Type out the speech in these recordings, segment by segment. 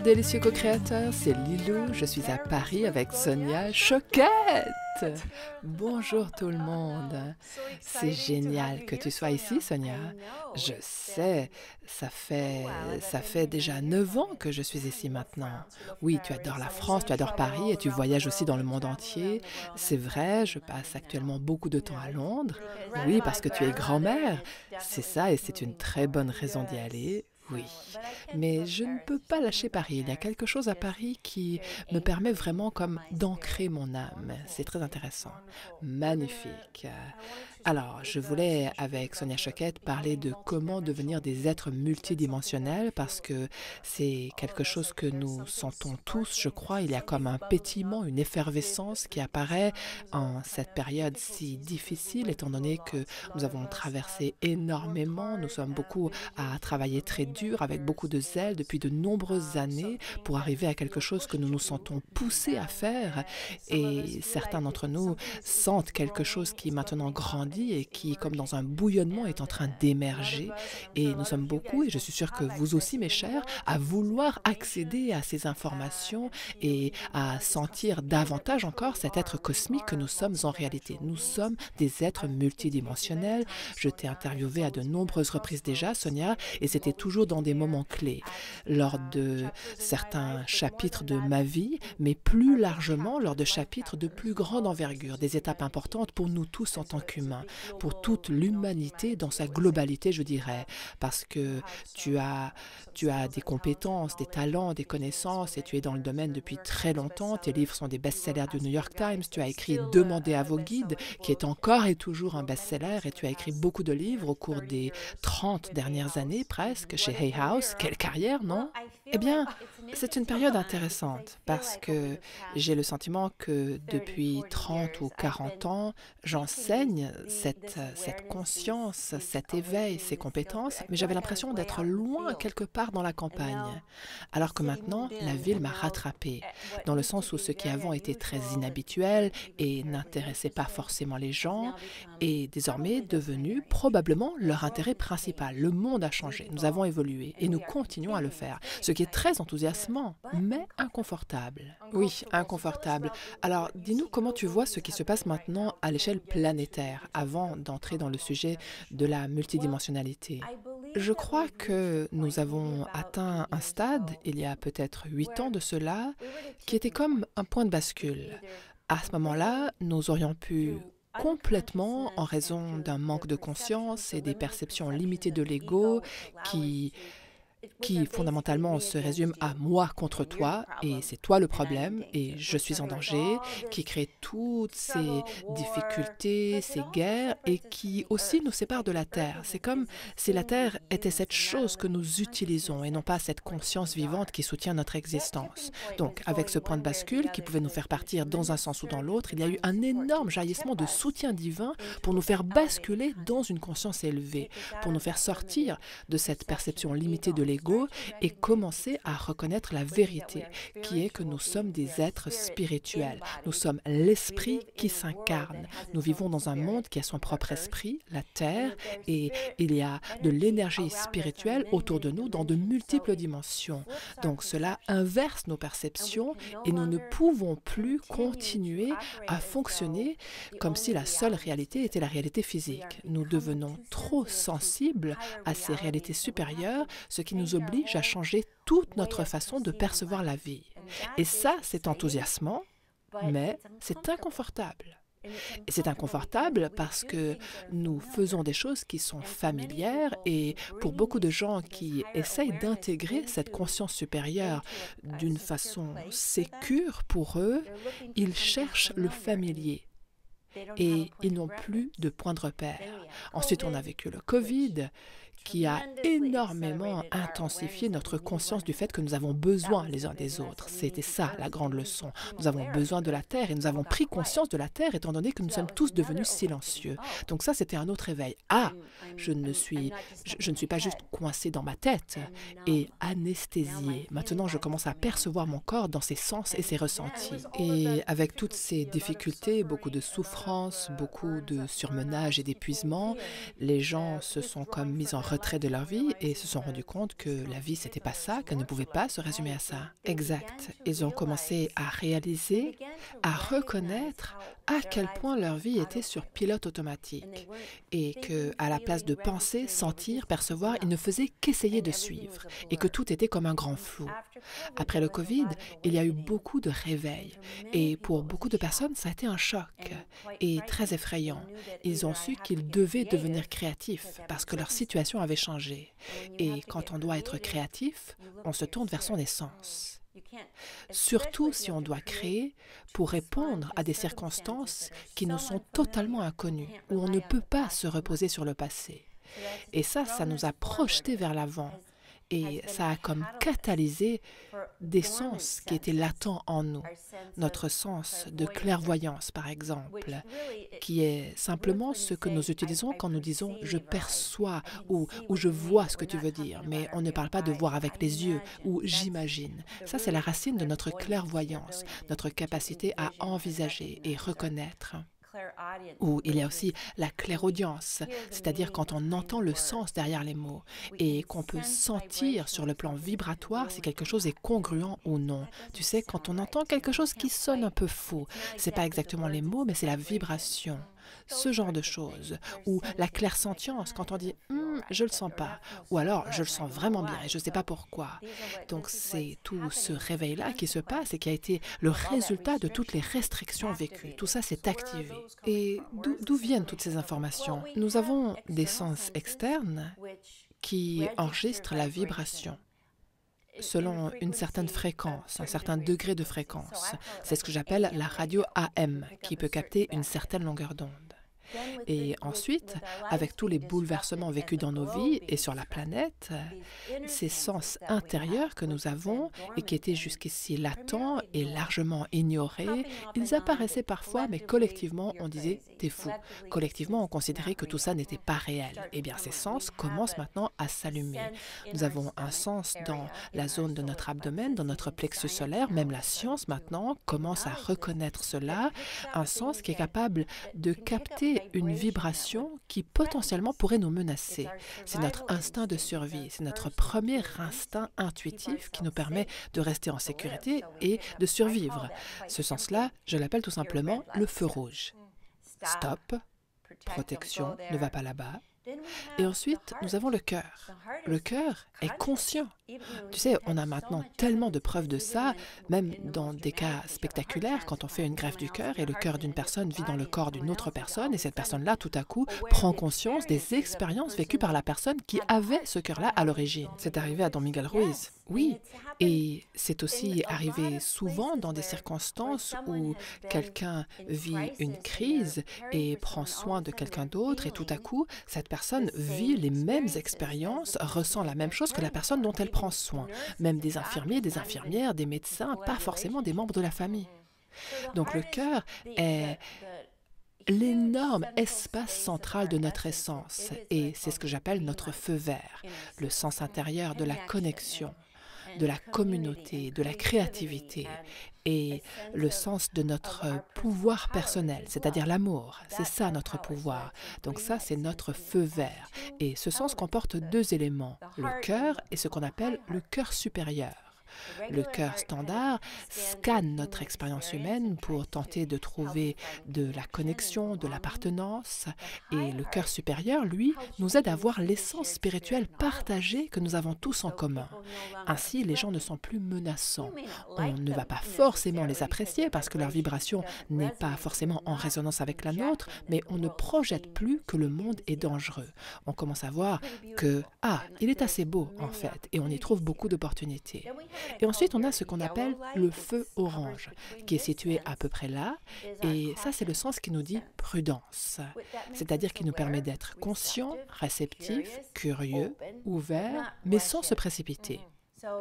délicieux co-créateurs, c'est Lilou, je suis à Paris avec Sonia Choquette. Bonjour tout le monde. C'est génial que tu sois ici, Sonia. Je sais, ça fait déjà 9 ans que je suis ici maintenant. Oui, tu adores la France, tu adores Paris et tu voyages aussi dans le monde entier. C'est vrai, je passe actuellement beaucoup de temps à Londres. Oui, parce que tu es grand-mère. C'est ça et c'est une très bonne raison d'y aller. Oui, mais je ne peux pas lâcher Paris. Il y a quelque chose à Paris qui me permet vraiment comme d'ancrer mon âme. C'est très intéressant. Magnifique. Alors, je voulais, avec Sonia Choquette, parler de comment devenir des êtres multidimensionnels parce que c'est quelque chose que nous sentons tous, je crois. Il y a comme un pétillement, une effervescence qui apparaît en cette période si difficile, étant donné que nous avons traversé énormément. Nous sommes beaucoup à travailler très dur, avec beaucoup de zèle depuis de nombreuses années pour arriver à quelque chose que nous nous sentons poussés à faire. Et certains d'entre nous sentent quelque chose qui maintenant grandit et qui, comme dans un bouillonnement, est en train d'émerger. Et nous sommes beaucoup, et je suis sûre que vous aussi, mes chers, à vouloir accéder à ces informations et à sentir davantage encore cet être cosmique que nous sommes en réalité. Nous sommes des êtres multidimensionnels. Je t'ai interviewé à de nombreuses reprises déjà, Sonia, et c'était toujours dans des moments clés, lors de certains chapitres de ma vie, mais plus largement lors de chapitres de plus grande envergure, des étapes importantes pour nous tous en tant qu'humains, pour toute l'humanité dans sa globalité, je dirais, parce que tu as des compétences, des talents, des connaissances, et tu es dans le domaine depuis très longtemps. Tes livres sont des best-sellers du New York Times. Tu as écrit Demandez à vos guides, qui est encore et toujours un best-seller, et tu as écrit beaucoup de livres au cours des 30 dernières années presque, chez Hay House. Quelle carrière, non? Eh bien, c'est une période intéressante parce que j'ai le sentiment que depuis 30 ou 40 ans, j'enseigne cette conscience, cet éveil, ces compétences, mais j'avais l'impression d'être loin quelque part dans la campagne. Alors que maintenant, la ville m'a rattrapée, dans le sens où ce qui avant était très inhabituel et n'intéressait pas forcément les gens est désormais devenu probablement leur intérêt principal. Le monde a changé, nous avons évolué et nous continuons à le faire, ce qui est très enthousiasmant, mais inconfortable. Oui, inconfortable. Alors, dis-nous comment tu vois ce qui se passe maintenant à l'échelle planétaire, avant d'entrer dans le sujet de la multidimensionnalité. Je crois que nous avons atteint un stade, il y a peut-être 8 ans de cela, qui était comme un point de bascule. À ce moment-là, nous aurions pu complètement, en raison d'un manque de conscience et des perceptions limitées de l'ego, qui fondamentalement se résume à moi contre toi, et c'est toi le problème, et je suis en danger, qui crée toutes ces difficultés, ces guerres, et qui aussi nous sépare de la Terre. C'est comme si la Terre était cette chose que nous utilisons, et non pas cette conscience vivante qui soutient notre existence. Donc, avec ce point de bascule qui pouvait nous faire partir dans un sens ou dans l'autre, il y a eu un énorme jaillissement de soutien divin pour nous faire basculer dans une conscience élevée, pour nous faire sortir de cette perception limitée de l'ego et commencer à reconnaître la vérité, qui est que nous sommes des êtres spirituels. Nous sommes l'esprit qui s'incarne. Nous vivons dans un monde qui a son propre esprit, la Terre, et il y a de l'énergie spirituelle autour de nous dans de multiples dimensions. Donc cela inverse nos perceptions et nous ne pouvons plus continuer à fonctionner comme si la seule réalité était la réalité physique. Nous devenons trop sensibles à ces réalités supérieures, ce qui nous oblige à changer toute notre façon de percevoir la vie. Et ça, c'est enthousiasmant, mais c'est inconfortable. Et c'est inconfortable parce que nous faisons des choses qui sont familières et pour beaucoup de gens qui essayent d'intégrer cette conscience supérieure d'une façon sécure pour eux, ils cherchent le familier. Et ils n'ont plus de point de repère. Ensuite, on a vécu le COVID, qui a énormément intensifié notre conscience du fait que nous avons besoin les uns des autres. C'était ça la grande leçon. Nous avons besoin de la Terre et nous avons pris conscience de la Terre étant donné que nous sommes tous devenus silencieux. Donc ça, c'était un autre éveil. Ah, je ne suis pas juste coincée dans ma tête et anesthésiée. Maintenant, je commence à percevoir mon corps dans ses sens et ses ressentis. Et avec toutes ces difficultés, beaucoup de souffrances, beaucoup de surmenage et d'épuisement, les gens se sont comme mis en retrait de leur vie et se sont rendus compte que la vie, c'était pas ça, qu'elle ne pouvait pas se résumer à ça. Exact. Ils ont commencé à réaliser, à reconnaître à quel point leur vie était sur pilote automatique et que, à la place de penser, sentir, percevoir, ils ne faisaient qu'essayer de suivre et que tout était comme un grand flou. Après le Covid, il y a eu beaucoup de réveils et pour beaucoup de personnes, ça a été un choc et très effrayant. Ils ont su qu'ils devaient devenir créatifs parce que leur situation avait changé. Et quand on doit être créatif, on se tourne vers son essence. Surtout si on doit créer pour répondre à des circonstances qui nous sont totalement inconnues, où on ne peut pas se reposer sur le passé. Et ça nous a projetés vers l'avant. Et ça a comme catalysé des sens qui étaient latents en nous. Notre sens de clairvoyance, par exemple, qui est simplement ce que nous utilisons quand nous disons « je perçois » ou « je vois ce que tu veux dire », mais on ne parle pas de voir avec les yeux ou « j'imagine ». Ça, c'est la racine de notre clairvoyance, notre capacité à envisager et reconnaître. Ou il y a aussi la clairaudience, c'est-à-dire quand on entend le sens derrière les mots et qu'on peut sentir sur le plan vibratoire si quelque chose est congruent ou non. Tu sais, quand on entend quelque chose qui sonne un peu faux, c'est pas exactement les mots, mais c'est la vibration. Ce genre de choses. Ou la clairsentience, quand on dit « je le sens pas » ou alors « je le sens vraiment bien et je sais pas pourquoi ». Donc c'est tout ce réveil-là qui se passe et qui a été le résultat de toutes les restrictions vécues. Tout ça s'est activé. Et d'où viennent toutes ces informations? Nous avons des sens externes qui enregistrent la vibration selon une certaine fréquence, un certain degré de fréquence. C'est ce que j'appelle la radio AM, qui peut capter une certaine longueur d'onde. Et ensuite, avec tous les bouleversements vécus dans nos vies et sur la planète, ces sens intérieurs que nous avons et qui étaient jusqu'ici latents et largement ignorés, ils apparaissaient parfois, mais collectivement, on disait « t'es fou ». Collectivement, on considérait que tout ça n'était pas réel. Eh bien, ces sens commencent maintenant à s'allumer. Nous avons un sens dans la zone de notre abdomen, dans notre plexus solaire. Même la science, maintenant, commence à reconnaître cela. Un sens qui est capable de capter une vibration qui potentiellement pourrait nous menacer. C'est notre instinct de survie, c'est notre premier instinct intuitif qui nous permet de rester en sécurité et de survivre. Ce sens-là, je l'appelle tout simplement le feu rouge. Stop, protection, ne va pas là-bas. Et ensuite, nous avons le cœur. Le cœur est conscient. Tu sais, on a maintenant tellement de preuves de ça, même dans des cas spectaculaires, quand on fait une greffe du cœur et le cœur d'une personne vit dans le corps d'une autre personne et cette personne-là, tout à coup, prend conscience des expériences vécues par la personne qui avait ce cœur-là à l'origine. C'est arrivé à Don Miguel Ruiz. Oui, et c'est aussi arrivé souvent dans des circonstances où quelqu'un vit une crise et prend soin de quelqu'un d'autre et tout à coup, cette personne vit les mêmes expériences, ressent la même chose que la personne dont elle prend soin. Même des infirmiers, des infirmières, des médecins, pas forcément des membres de la famille. Donc le cœur est l'énorme espace central de notre essence et c'est ce que j'appelle notre feu vert, le sens intérieur de la connexion, de la communauté, de la créativité et le sens de notre pouvoir personnel, c'est-à-dire l'amour. C'est ça notre pouvoir. Donc ça, c'est notre feu vert. Et ce sens comporte deux éléments, le cœur et ce qu'on appelle le cœur supérieur. Le cœur standard scanne notre expérience humaine pour tenter de trouver de la connexion, de l'appartenance. Et le cœur supérieur, lui, nous aide à voir l'essence spirituelle partagée que nous avons tous en commun. Ainsi, les gens ne sont plus menaçants. On ne va pas forcément les apprécier parce que leur vibration n'est pas forcément en résonance avec la nôtre, mais on ne projette plus que le monde est dangereux. On commence à voir que, il est assez beau en fait, et on y trouve beaucoup d'opportunités. Et ensuite, on a ce qu'on appelle le feu orange, qui est situé à peu près là, et ça, c'est le sens qui nous dit prudence, c'est-à-dire qui nous permet d'être conscient, réceptif, curieux, ouvert, mais sans se précipiter.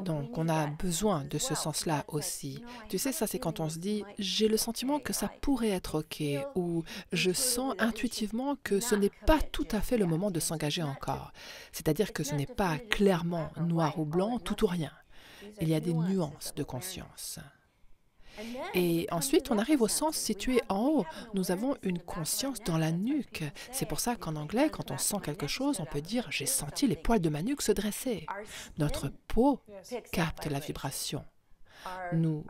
Donc, on a besoin de ce sens-là aussi. Tu sais, ça, c'est quand on se dit « j'ai le sentiment que ça pourrait être OK » ou « je sens intuitivement que ce n'est pas tout à fait le moment de s'engager encore ». C'est-à-dire que ce n'est pas clairement noir ou blanc, tout ou rien. Il y a des nuances de conscience. Et ensuite, on arrive au sens situé en haut. Nous avons une conscience dans la nuque. C'est pour ça qu'en anglais, quand on sent quelque chose, on peut dire « j'ai senti les poils de ma nuque se dresser ». Notre peau capte la vibration. Nous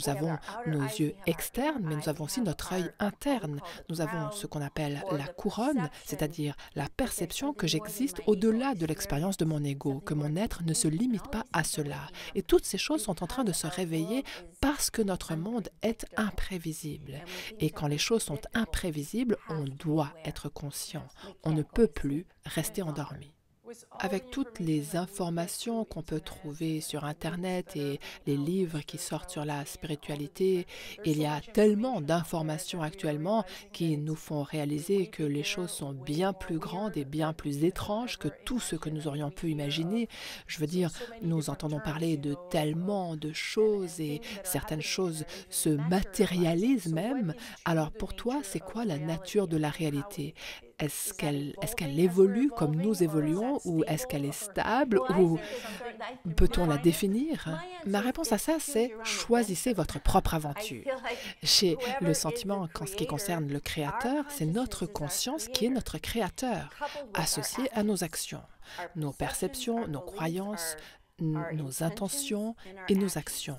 avons nos yeux externes, mais nous avons aussi notre œil interne. Nous avons ce qu'on appelle la couronne, c'est-à-dire la perception que j'existe au-delà de l'expérience de mon ego, que mon être ne se limite pas à cela. Et toutes ces choses sont en train de se réveiller parce que notre monde est imprévisible. Et quand les choses sont imprévisibles, on doit être conscient. On ne peut plus rester endormi. Avec toutes les informations qu'on peut trouver sur Internet et les livres qui sortent sur la spiritualité, il y a tellement d'informations actuellement qui nous font réaliser que les choses sont bien plus grandes et bien plus étranges que tout ce que nous aurions pu imaginer. Je veux dire, nous entendons parler de tellement de choses et certaines choses se matérialisent même. Alors pour toi, c'est quoi la nature de la réalité ? Est-ce qu'elle évolue comme nous évoluons ou est-ce qu'elle est stable ou peut-on la définir? Ma réponse à ça, c'est choisissez votre propre aventure. J'ai le sentiment qu'en ce qui concerne le Créateur, c'est notre conscience qui est notre Créateur, associé à nos actions, nos perceptions, nos croyances, nos intentions et nos actions.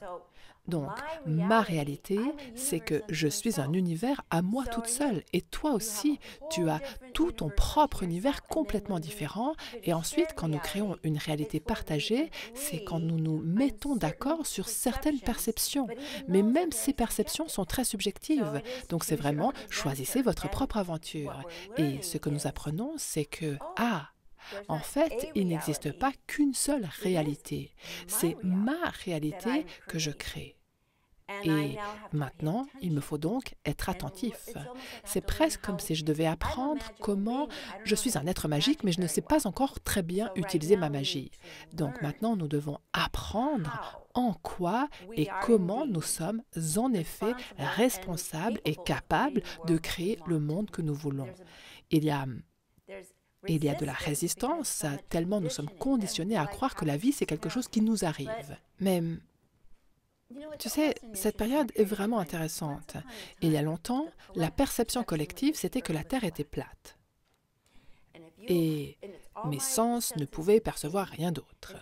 Donc, ma réalité, c'est que je suis un univers à moi toute seule. Et toi aussi, tu as tout ton propre univers complètement différent. Et ensuite, quand nous créons une réalité partagée, c'est quand nous nous mettons d'accord sur certaines perceptions. Mais même ces perceptions sont très subjectives. Donc, c'est vraiment, choisissez votre propre aventure. Et ce que nous apprenons, c'est que, en fait, il n'existe pas qu'une seule réalité. C'est ma réalité que je crée. Et maintenant, il me faut donc être attentif. C'est presque comme si je devais apprendre comment je suis un être magique, mais je ne sais pas encore très bien utiliser ma magie. Donc maintenant, nous devons apprendre en quoi et comment nous sommes en effet responsables et capables de créer le monde que nous voulons. Il y a de la résistance, tellement nous sommes conditionnés à croire que la vie, c'est quelque chose qui nous arrive. Mais tu sais, cette période est vraiment intéressante. Il y a longtemps, la perception collective, c'était que la Terre était plate. Et mes sens ne pouvaient percevoir rien d'autre.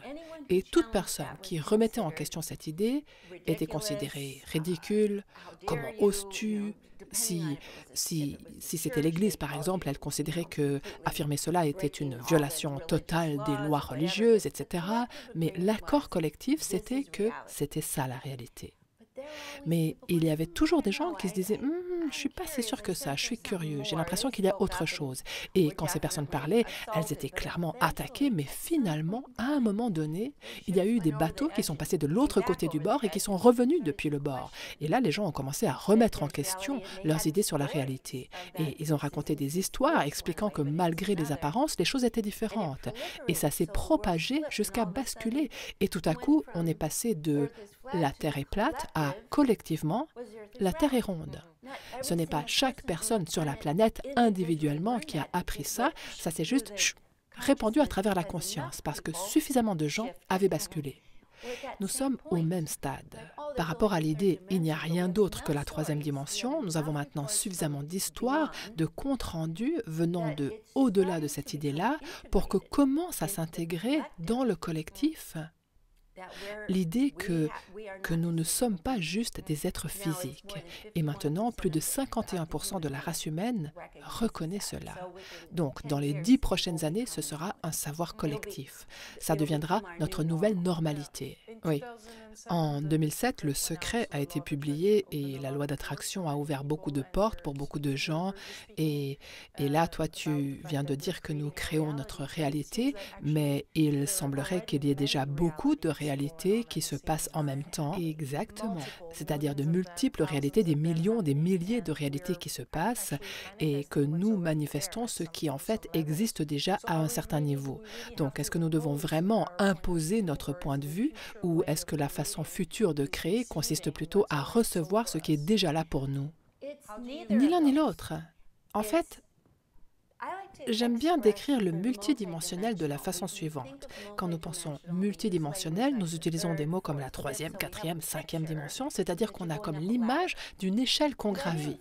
Et toute personne qui remettait en question cette idée était considérée ridicule. Comment oses-tu? Si c'était l'Église, par exemple, elle considérait que affirmer cela était une violation totale des lois religieuses, etc. Mais l'accord collectif, c'était que c'était ça la réalité. Mais il y avait toujours des gens qui se disaient « je suis pas si sûre que ça, je suis curieux, j'ai l'impression qu'il y a autre chose ». Et quand ces personnes parlaient, elles étaient clairement attaquées, mais finalement, à un moment donné, il y a eu des bateaux qui sont passés de l'autre côté du bord et qui sont revenus depuis le bord. Et là, les gens ont commencé à remettre en question leurs idées sur la réalité. Et ils ont raconté des histoires expliquant que malgré les apparences, les choses étaient différentes. Et ça s'est propagé jusqu'à basculer. Et tout à coup, on est passé de la Terre est plate à collectivement, la Terre est ronde. Ce n'est pas chaque personne sur la planète individuellement qui a appris ça, ça s'est juste répandu à travers la conscience parce que suffisamment de gens avaient basculé. Nous sommes au même stade. Par rapport à l'idée « il n'y a rien d'autre que la troisième dimension », nous avons maintenant suffisamment d'histoires, de comptes rendus venant de au-delà de cette idée-là pour que commence à s'intégrer dans le collectif l'idée que nous ne sommes pas juste des êtres physiques. Et maintenant, plus de 51% de la race humaine reconnaît cela. Donc, dans les 10 prochaines années, ce sera un savoir collectif. Ça deviendra notre nouvelle normalité. Oui. En 2007, Le Secret a été publié et la loi d'attraction a ouvert beaucoup de portes pour beaucoup de gens. Et là, toi, tu viens de dire que nous créons notre réalité, mais il semblerait qu'il y ait déjà beaucoup de réalités qui se passent en même temps. Exactement. C'est-à-dire de multiples réalités, des millions, des milliers de réalités qui se passent et que nous manifestons ce qui en fait existe déjà à un certain niveau. Donc, est-ce que nous devons vraiment imposer notre point de vue ou est-ce que la façon future de créer consiste plutôt à recevoir ce qui est déjà là pour nous? Ni l'un ni l'autre. En fait, J'aime bien décrire le multidimensionnel de la façon suivante. Quand nous pensons multidimensionnel, nous utilisons des mots comme la troisième, quatrième, cinquième dimension, c'est-à-dire qu'on a comme l'image d'une échelle qu'on gravit.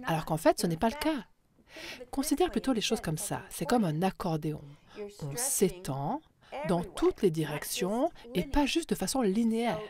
Alors qu'en fait, ce n'est pas le cas. Considère plutôt les choses comme ça. C'est comme un accordéon. On s'étend dans toutes les directions et pas juste de façon linéaire.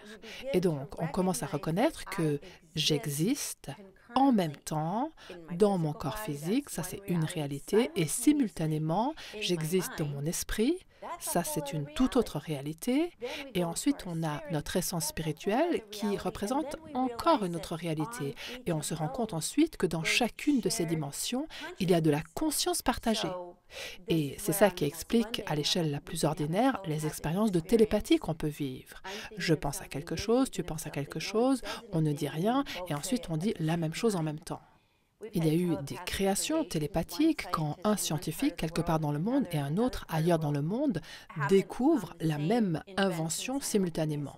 Et donc, on commence à reconnaître que j'existe en même temps dans mon corps physique, ça c'est une réalité, et simultanément, j'existe dans mon esprit, ça c'est une toute autre réalité, et ensuite on a notre essence spirituelle qui représente encore une autre réalité, et on se rend compte ensuite que dans chacune de ces dimensions, il y a de la conscience partagée. Et c'est ça qui explique, à l'échelle la plus ordinaire, les expériences de télépathie qu'on peut vivre. Je pense à quelque chose, tu penses à quelque chose, on ne dit rien, et ensuite on dit la même chose en même temps. Il y a eu des créations télépathiques quand un scientifique quelque part dans le monde et un autre ailleurs dans le monde découvrent la même invention simultanément.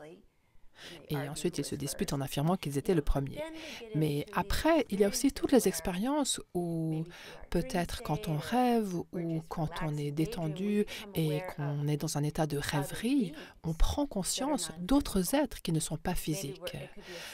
Et ensuite, ils se disputent en affirmant qu'ils étaient le premier. Mais après, il y a aussi toutes les expériences où peut-être quand on rêve ou quand on est détendu et qu'on est dans un état de rêverie, on prend conscience d'autres êtres qui ne sont pas physiques.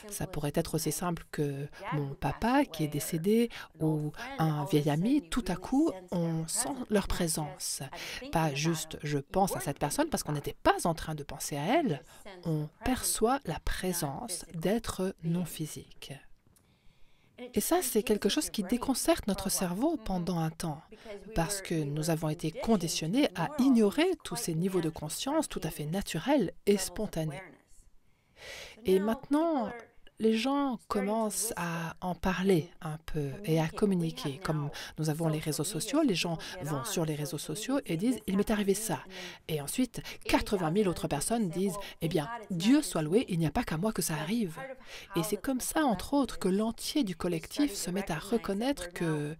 Ça pourrait être aussi simple que mon papa qui est décédé ou un vieil ami, tout à coup, on sent leur présence. Pas juste je pense à cette personne parce qu'on n'était pas en train de penser à elle, on perçoit la présence d'êtres non physiques. Et ça, c'est quelque chose qui déconcerte notre cerveau pendant un temps, parce que nous avons été conditionnés à ignorer tous ces niveaux de conscience tout à fait naturels et spontanés. Et maintenant, les gens commencent à en parler un peu et à communiquer. Comme nous avons les réseaux sociaux, les gens vont sur les réseaux sociaux et disent « il m'est arrivé ça ». Et ensuite, 80 000 autres personnes disent « eh bien, Dieu soit loué, il n'y a pas qu'à moi que ça arrive ». Et c'est comme ça, entre autres, que l'entier du collectif se met à reconnaître que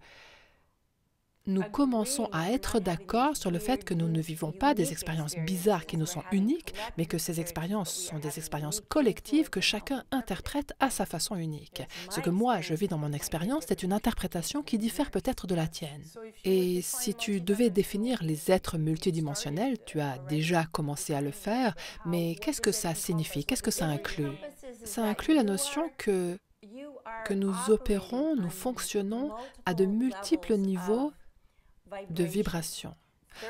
nous commençons à être d'accord sur le fait que nous ne vivons pas des expériences bizarres qui nous sont uniques, mais que ces expériences sont des expériences collectives que chacun interprète à sa façon unique. Ce que moi, je vis dans mon expérience, c'est une interprétation qui diffère peut-être de la tienne. Et si tu devais définir les êtres multidimensionnels, tu as déjà commencé à le faire, mais qu'est-ce que ça signifie? Qu'est-ce que ça inclut? Ça inclut la notion que nous opérons, nous fonctionnons à de multiples niveaux de vibration.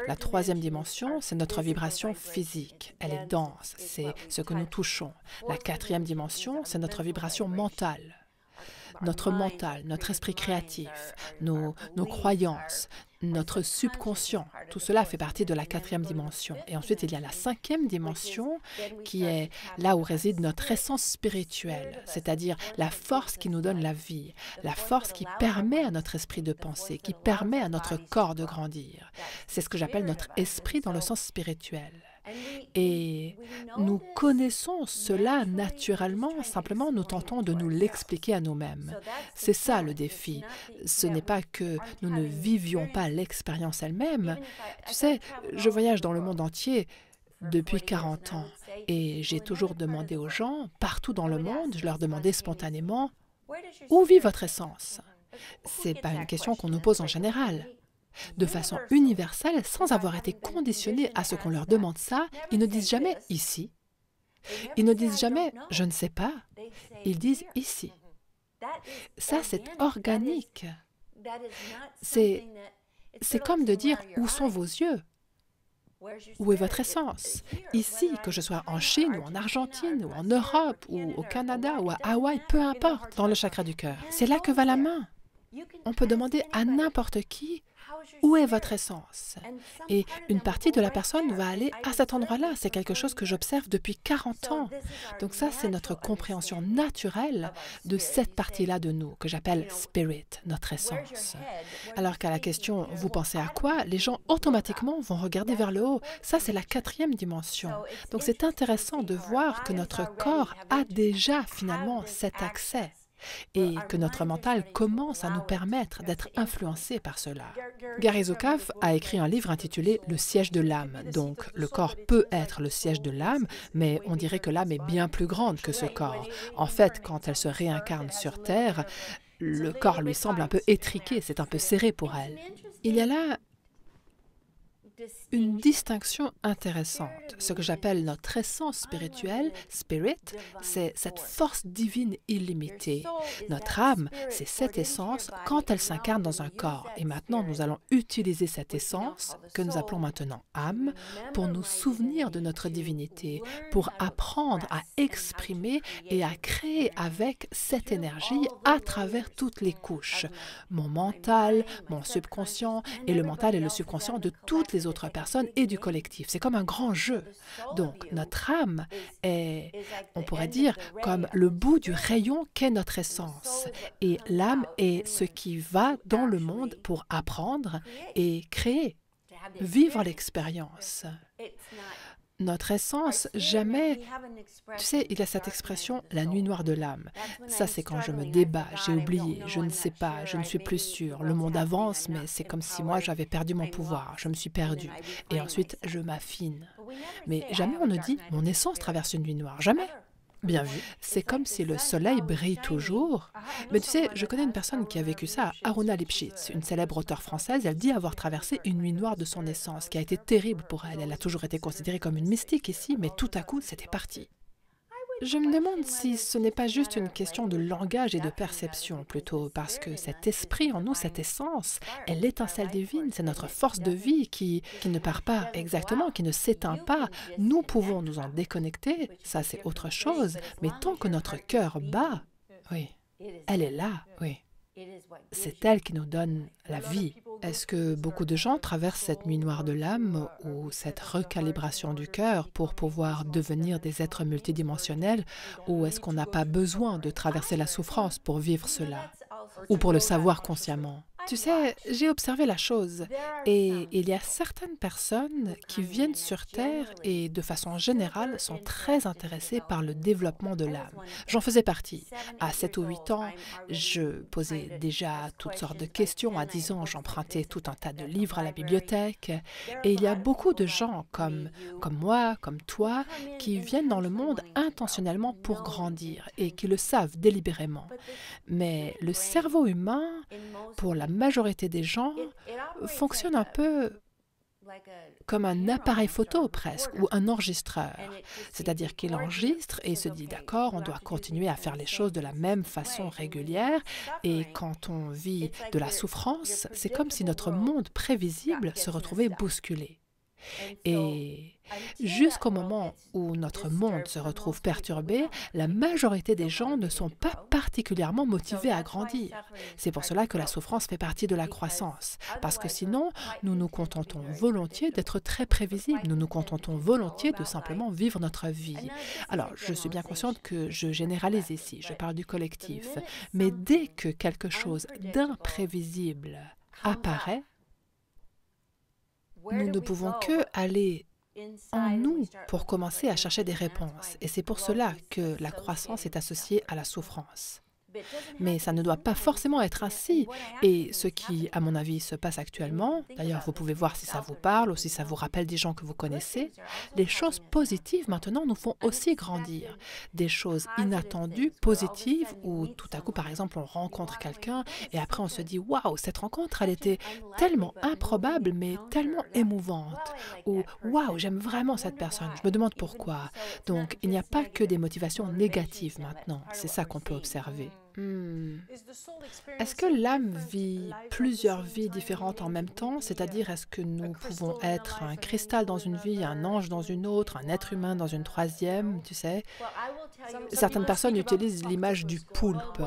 La troisième dimension, c'est notre vibration physique. Elle est dense, c'est ce que nous touchons. La quatrième dimension, c'est notre vibration mentale. Notre mental, notre esprit créatif, nos croyances, notre subconscient, tout cela fait partie de la quatrième dimension. Et ensuite, il y a la cinquième dimension qui est là où réside notre essence spirituelle, c'est-à-dire la force qui nous donne la vie, la force qui permet à notre esprit de penser, qui permet à notre corps de grandir. C'est ce que j'appelle notre esprit dans le sens spirituel. Et nous connaissons cela naturellement, simplement nous tentons de nous l'expliquer à nous-mêmes. C'est ça le défi. Ce n'est pas que nous ne vivions pas l'expérience elle-même. Tu sais, je voyage dans le monde entier depuis 40 ans et j'ai toujours demandé aux gens, partout dans le monde, je leur demandais spontanément, « Où vit votre essence ?» Ce n'est pas une question qu'on nous pose en général. De façon universelle, sans avoir été conditionnés à ce qu'on leur demande ça, ils ne disent jamais « ici ». Ils ne disent jamais « je ne sais pas ». Ils disent « ici ». Ça, c'est organique. C'est comme de dire « où sont vos yeux ?» Où est votre essence? Ici, que je sois en Chine ou en Argentine ou en Europe ou au Canada ou à Hawaï, peu importe, dans le chakra du cœur. C'est là que va la main. On peut demander à n'importe qui où est votre essence? Et une partie de la personne va aller à cet endroit-là. C'est quelque chose que j'observe depuis 40 ans. Donc ça, c'est notre compréhension naturelle de cette partie-là de nous, que j'appelle spirit, notre essence. Alors qu'à la question « vous pensez à quoi ?», les gens automatiquement vont regarder vers le haut. Ça, c'est la quatrième dimension. Donc c'est intéressant de voir que notre corps a déjà finalement cet accès, et que notre mental commence à nous permettre d'être influencé par cela. Gary Zukav a écrit un livre intitulé « Le siège de l'âme ». Donc, le corps peut être le siège de l'âme, mais on dirait que l'âme est bien plus grande que ce corps. En fait, quand elle se réincarne sur Terre, le corps lui semble un peu étriqué, c'est un peu serré pour elle. Il y a là une distinction intéressante. Ce que j'appelle notre essence spirituelle, spirit, c'est cette force divine illimitée. Notre âme, c'est cette essence quand elle s'incarne dans un corps. Et maintenant, nous allons utiliser cette essence, que nous appelons maintenant âme, pour nous souvenir de notre divinité, pour apprendre à exprimer et à créer avec cette énergie à travers toutes les couches. Mon mental, mon subconscient et le mental et le subconscient de toutes les autres personnes et du collectif. C'est comme un grand jeu. Donc, notre âme est, on pourrait dire, comme le bout du rayon qu'est notre essence. Et l'âme est ce qui va dans le monde pour apprendre et créer, vivre l'expérience. Notre essence, jamais... Tu sais, il y a cette expression, la nuit noire de l'âme. Ça, c'est quand je me débat, j'ai oublié, je ne sais pas, je ne suis plus sûre. Le monde avance, mais c'est comme si moi, j'avais perdu mon pouvoir. Je me suis perdue. Et ensuite, je m'affine. Mais jamais on ne dit, mon essence traverse une nuit noire. Jamais. Bien vu. C'est comme si le soleil brille toujours. Mais tu sais, je connais une personne qui a vécu ça, Aruna Lipschitz, une célèbre auteure française. Elle dit avoir traversé une nuit noire de son naissance, qui a été terrible pour elle. Elle a toujours été considérée comme une mystique ici, mais tout à coup, c'était parti. Je me demande si ce n'est pas juste une question de langage et de perception, plutôt, parce que cet esprit en nous, cette essence, est l'étincelle divine, c'est notre force de vie qui ne part pas exactement, qui ne s'éteint pas. Nous pouvons nous en déconnecter, ça c'est autre chose, mais tant que notre cœur bat, oui, elle est là, oui. C'est elle qui nous donne la vie. Est-ce que beaucoup de gens traversent cette nuit noire de l'âme ou cette recalibration du cœur pour pouvoir devenir des êtres multidimensionnels, ou est-ce qu'on n'a pas besoin de traverser la souffrance pour vivre cela ou pour le savoir consciemment? Tu sais, j'ai observé la chose et il y a certaines personnes qui viennent sur Terre et de façon générale sont très intéressées par le développement de l'âme. J'en faisais partie. À 7 ou 8 ans, je posais déjà toutes sortes de questions. À 10 ans, j'empruntais tout un tas de livres à la bibliothèque. Et il y a beaucoup de gens comme moi, comme toi, qui viennent dans le monde intentionnellement pour grandir et qui le savent délibérément. Mais le cerveau humain, pour la majorité des gens, fonctionne un peu comme un appareil photo presque, ou un enregistreur. C'est-à-dire qu'il enregistre et se dit, d'accord, on doit continuer à faire les choses de la même façon régulière, et quand on vit de la souffrance, c'est comme si notre monde prévisible se retrouvait bousculé. Et jusqu'au moment où notre monde se retrouve perturbé, la majorité des gens ne sont pas particulièrement motivés à grandir. C'est pour cela que la souffrance fait partie de la croissance, parce que sinon, nous nous contentons volontiers d'être très prévisibles, nous nous contentons volontiers de simplement vivre notre vie. Alors, je suis bien consciente que je généralise ici, je parle du collectif, mais dès que quelque chose d'imprévisible apparaît, nous ne pouvons que aller en nous pour commencer à chercher des réponses. Et c'est pour cela que la croissance est associée à la souffrance. Mais ça ne doit pas forcément être ainsi. Et ce qui, à mon avis, se passe actuellement, d'ailleurs, vous pouvez voir si ça vous parle ou si ça vous rappelle des gens que vous connaissez, les choses positives maintenant nous font aussi grandir. Des choses inattendues, positives, où tout à coup, par exemple, on rencontre quelqu'un et après on se dit « Waouh, cette rencontre, elle était tellement improbable, mais tellement émouvante. » Ou « Waouh, j'aime vraiment cette personne, je me demande pourquoi. » Donc, il n'y a pas que des motivations négatives maintenant. C'est ça qu'on peut observer. Est-ce que l'âme vit plusieurs vies différentes en même temps? C'est-à-dire, est-ce que nous pouvons être un cristal dans une vie, un ange dans une autre, un être humain dans une troisième, tu sais? Certaines personnes utilisent l'image du poulpe.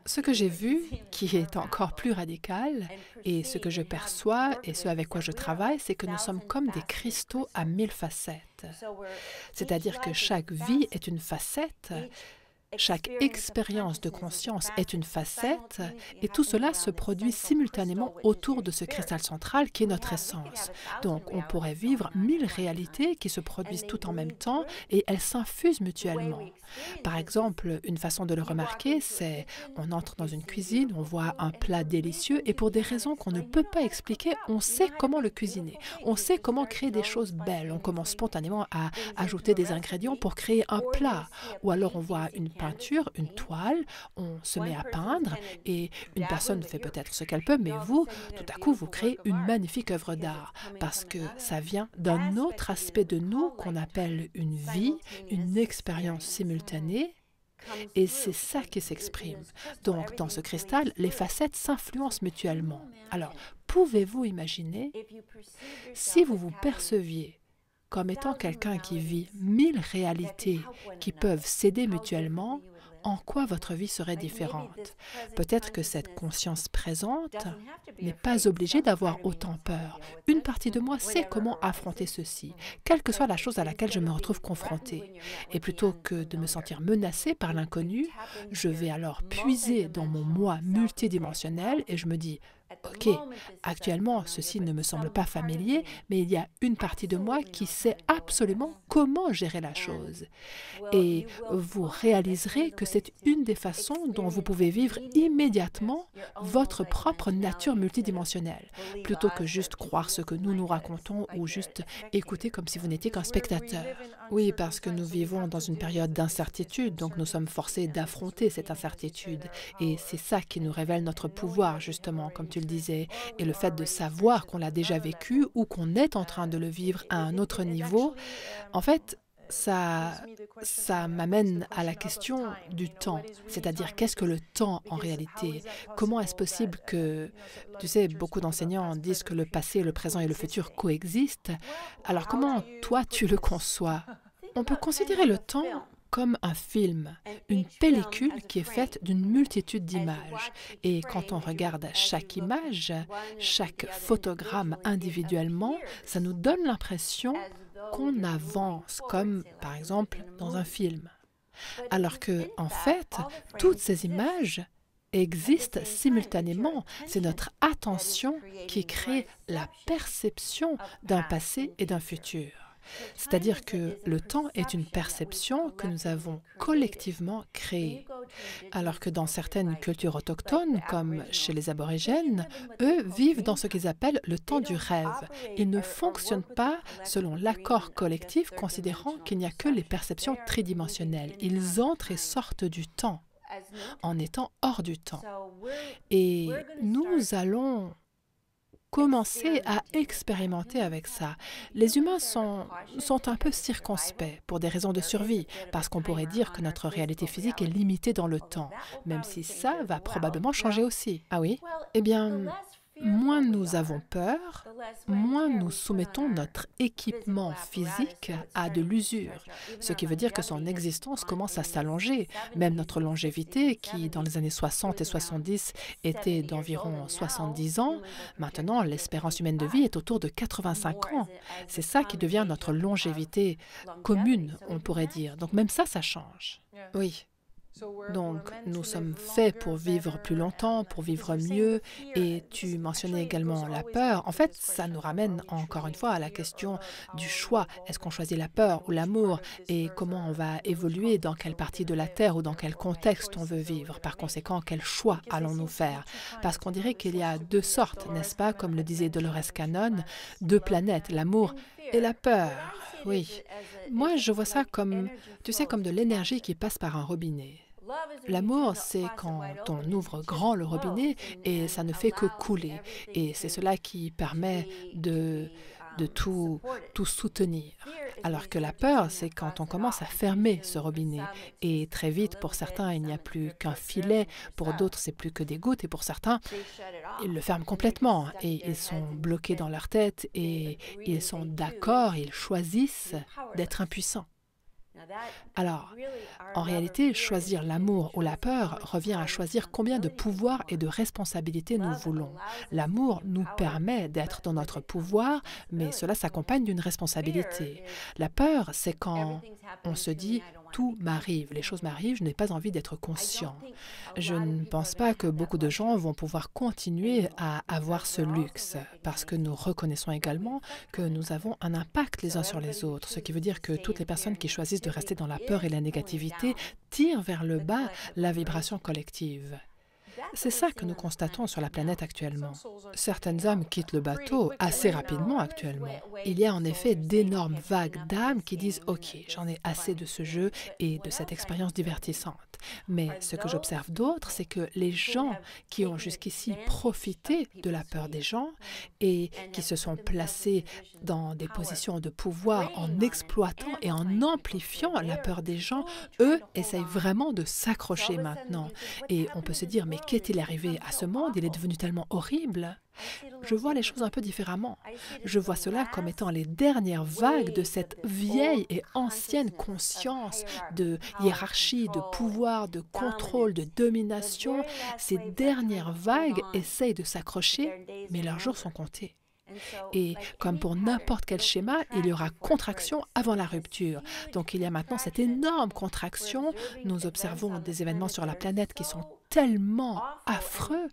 Ce que j'ai vu, qui est encore plus radical, et ce que je perçois et ce avec quoi je travaille, c'est que nous sommes comme des cristaux à 1000 facettes. C'est-à-dire que chaque vie est une facette. Chaque expérience de conscience est une facette et tout cela se produit simultanément autour de ce cristal central qui est notre essence. Donc, on pourrait vivre 1000 réalités qui se produisent tout en même temps et elles s'infusent mutuellement. Par exemple, une façon de le remarquer, c'est on entre dans une cuisine, on voit un plat délicieux et pour des raisons qu'on ne peut pas expliquer, on sait comment le cuisiner. On sait comment créer des choses belles. On commence spontanément à ajouter des ingrédients pour créer un plat. Ou alors on voit une peinture, une toile, on se met à peindre et une personne fait peut-être ce qu'elle peut, mais vous, tout à coup, vous créez une magnifique œuvre d'art parce que ça vient d'un autre aspect de nous qu'on appelle une vie, une expérience simultanée. Et c'est ça qui s'exprime. Donc, dans ce cristal, les facettes s'influencent mutuellement. Alors, pouvez-vous imaginer si vous vous perceviez comme étant quelqu'un qui vit 1000 réalités qui peuvent s'aider mutuellement, en quoi votre vie serait différente? Peut-être que cette conscience présente n'est pas obligée d'avoir autant peur. Une partie de moi sait comment affronter ceci, quelle que soit la chose à laquelle je me retrouve confrontée. Et plutôt que de me sentir menacée par l'inconnu, je vais alors puiser dans mon moi multidimensionnel et je me dis, OK, actuellement, ceci ne me semble pas familier, mais il y a une partie de moi qui sait absolument comment gérer la chose. Et vous réaliserez que c'est une des façons dont vous pouvez vivre immédiatement votre propre nature multidimensionnelle, plutôt que juste croire ce que nous nous racontons ou juste écouter comme si vous n'étiez qu'un spectateur. Oui, parce que nous vivons dans une période d'incertitude, donc nous sommes forcés d'affronter cette incertitude. Et c'est ça qui nous révèle notre pouvoir, justement, comme tu le disais. Et le fait de savoir qu'on l'a déjà vécu ou qu'on est en train de le vivre à un autre niveau, en fait, ça m'amène à la question du temps, c'est-à-dire qu'est-ce que le temps en réalité? Comment est-ce possible que, tu sais, beaucoup d'enseignants disent que le passé, le présent et le futur coexistent, alors comment toi tu le conçois? On peut considérer le temps comme un film, une pellicule qui est faite d'une multitude d'images. Et quand on regarde chaque image, chaque photogramme individuellement, ça nous donne l'impression qu'on avance, comme par exemple dans un film. Alors que, en fait, toutes ces images existent simultanément. C'est notre attention qui crée la perception d'un passé et d'un futur. C'est-à-dire que le temps est une perception que nous avons collectivement créée. Alors que dans certaines cultures autochtones, comme chez les aborigènes, eux vivent dans ce qu'ils appellent le temps du rêve. Ils ne fonctionnent pas selon l'accord collectif, considérant qu'il n'y a que les perceptions tridimensionnelles. Ils entrent et sortent du temps, en étant hors du temps. Et nous allons commencer à expérimenter avec ça. Les humains sont un peu circonspects pour des raisons de survie, parce qu'on pourrait dire que notre réalité physique est limitée dans le temps, même si ça va probablement changer aussi. Ah oui? Eh bien, moins nous avons peur, moins nous soumettons notre équipement physique à de l'usure, ce qui veut dire que son existence commence à s'allonger. Même notre longévité, qui dans les années 60 et 70 était d'environ 70 ans, maintenant l'espérance humaine de vie est autour de 85 ans. C'est ça qui devient notre longévité commune, on pourrait dire. Donc même ça change. Oui. Donc, nous sommes faits pour vivre plus longtemps, pour vivre mieux, et tu mentionnais également la peur. En fait, ça nous ramène encore une fois à la question du choix. Est-ce qu'on choisit la peur ou l'amour, et comment on va évoluer, dans quelle partie de la Terre ou dans quel contexte on veut vivre? Par conséquent, quel choix allons-nous faire? Parce qu'on dirait qu'il y a deux sortes, n'est-ce pas? Comme le disait Dolores Cannon, deux planètes, l'amour et la peur. Oui. Moi, je vois ça comme, tu sais, comme de l'énergie qui passe par un robinet. L'amour, c'est quand on ouvre grand le robinet et ça ne fait que couler. Et c'est cela qui permet de tout soutenir. Alors que la peur, c'est quand on commence à fermer ce robinet. Et très vite, pour certains, il n'y a plus qu'un filet. Pour d'autres, c'est plus que des gouttes. Et pour certains, ils le ferment complètement. Et ils sont bloqués dans leur tête et ils sont d'accord, ils choisissent d'être impuissants. Alors, en réalité, choisir l'amour ou la peur revient à choisir combien de pouvoir et de responsabilité nous voulons. L'amour nous permet d'être dans notre pouvoir, mais cela s'accompagne d'une responsabilité. La peur, c'est quand on se dit « tout m'arrive, les choses m'arrivent, je n'ai pas envie d'être conscient ». Je ne pense pas que beaucoup de gens vont pouvoir continuer à avoir ce luxe, parce que nous reconnaissons également que nous avons un impact les uns sur les autres, ce qui veut dire que toutes les personnes qui choisissent de rester dans la peur et la négativité tirent vers le bas la vibration collective. C'est ça que nous constatons sur la planète actuellement. Certaines âmes quittent le bateau assez rapidement actuellement. Il y a en effet d'énormes vagues d'âmes qui disent « Ok, j'en ai assez de ce jeu et de cette expérience divertissante. » Mais ce que j'observe d'autre, c'est que les gens qui ont jusqu'ici profité de la peur des gens et qui se sont placés dans des positions de pouvoir en exploitant et en amplifiant la peur des gens, eux essayent vraiment de s'accrocher maintenant. Et on peut se dire, mais qu'est-il arrivé à ce monde? Il est devenu tellement horrible. Je vois les choses un peu différemment. Je vois cela comme étant les dernières vagues de cette vieille et ancienne conscience de hiérarchie, de pouvoir, de contrôle, de domination. Ces dernières vagues essayent de s'accrocher, mais leurs jours sont comptés. Et comme pour n'importe quel schéma, il y aura contraction avant la rupture. Donc il y a maintenant cette énorme contraction. Nous observons des événements sur la planète qui sont tellement affreux.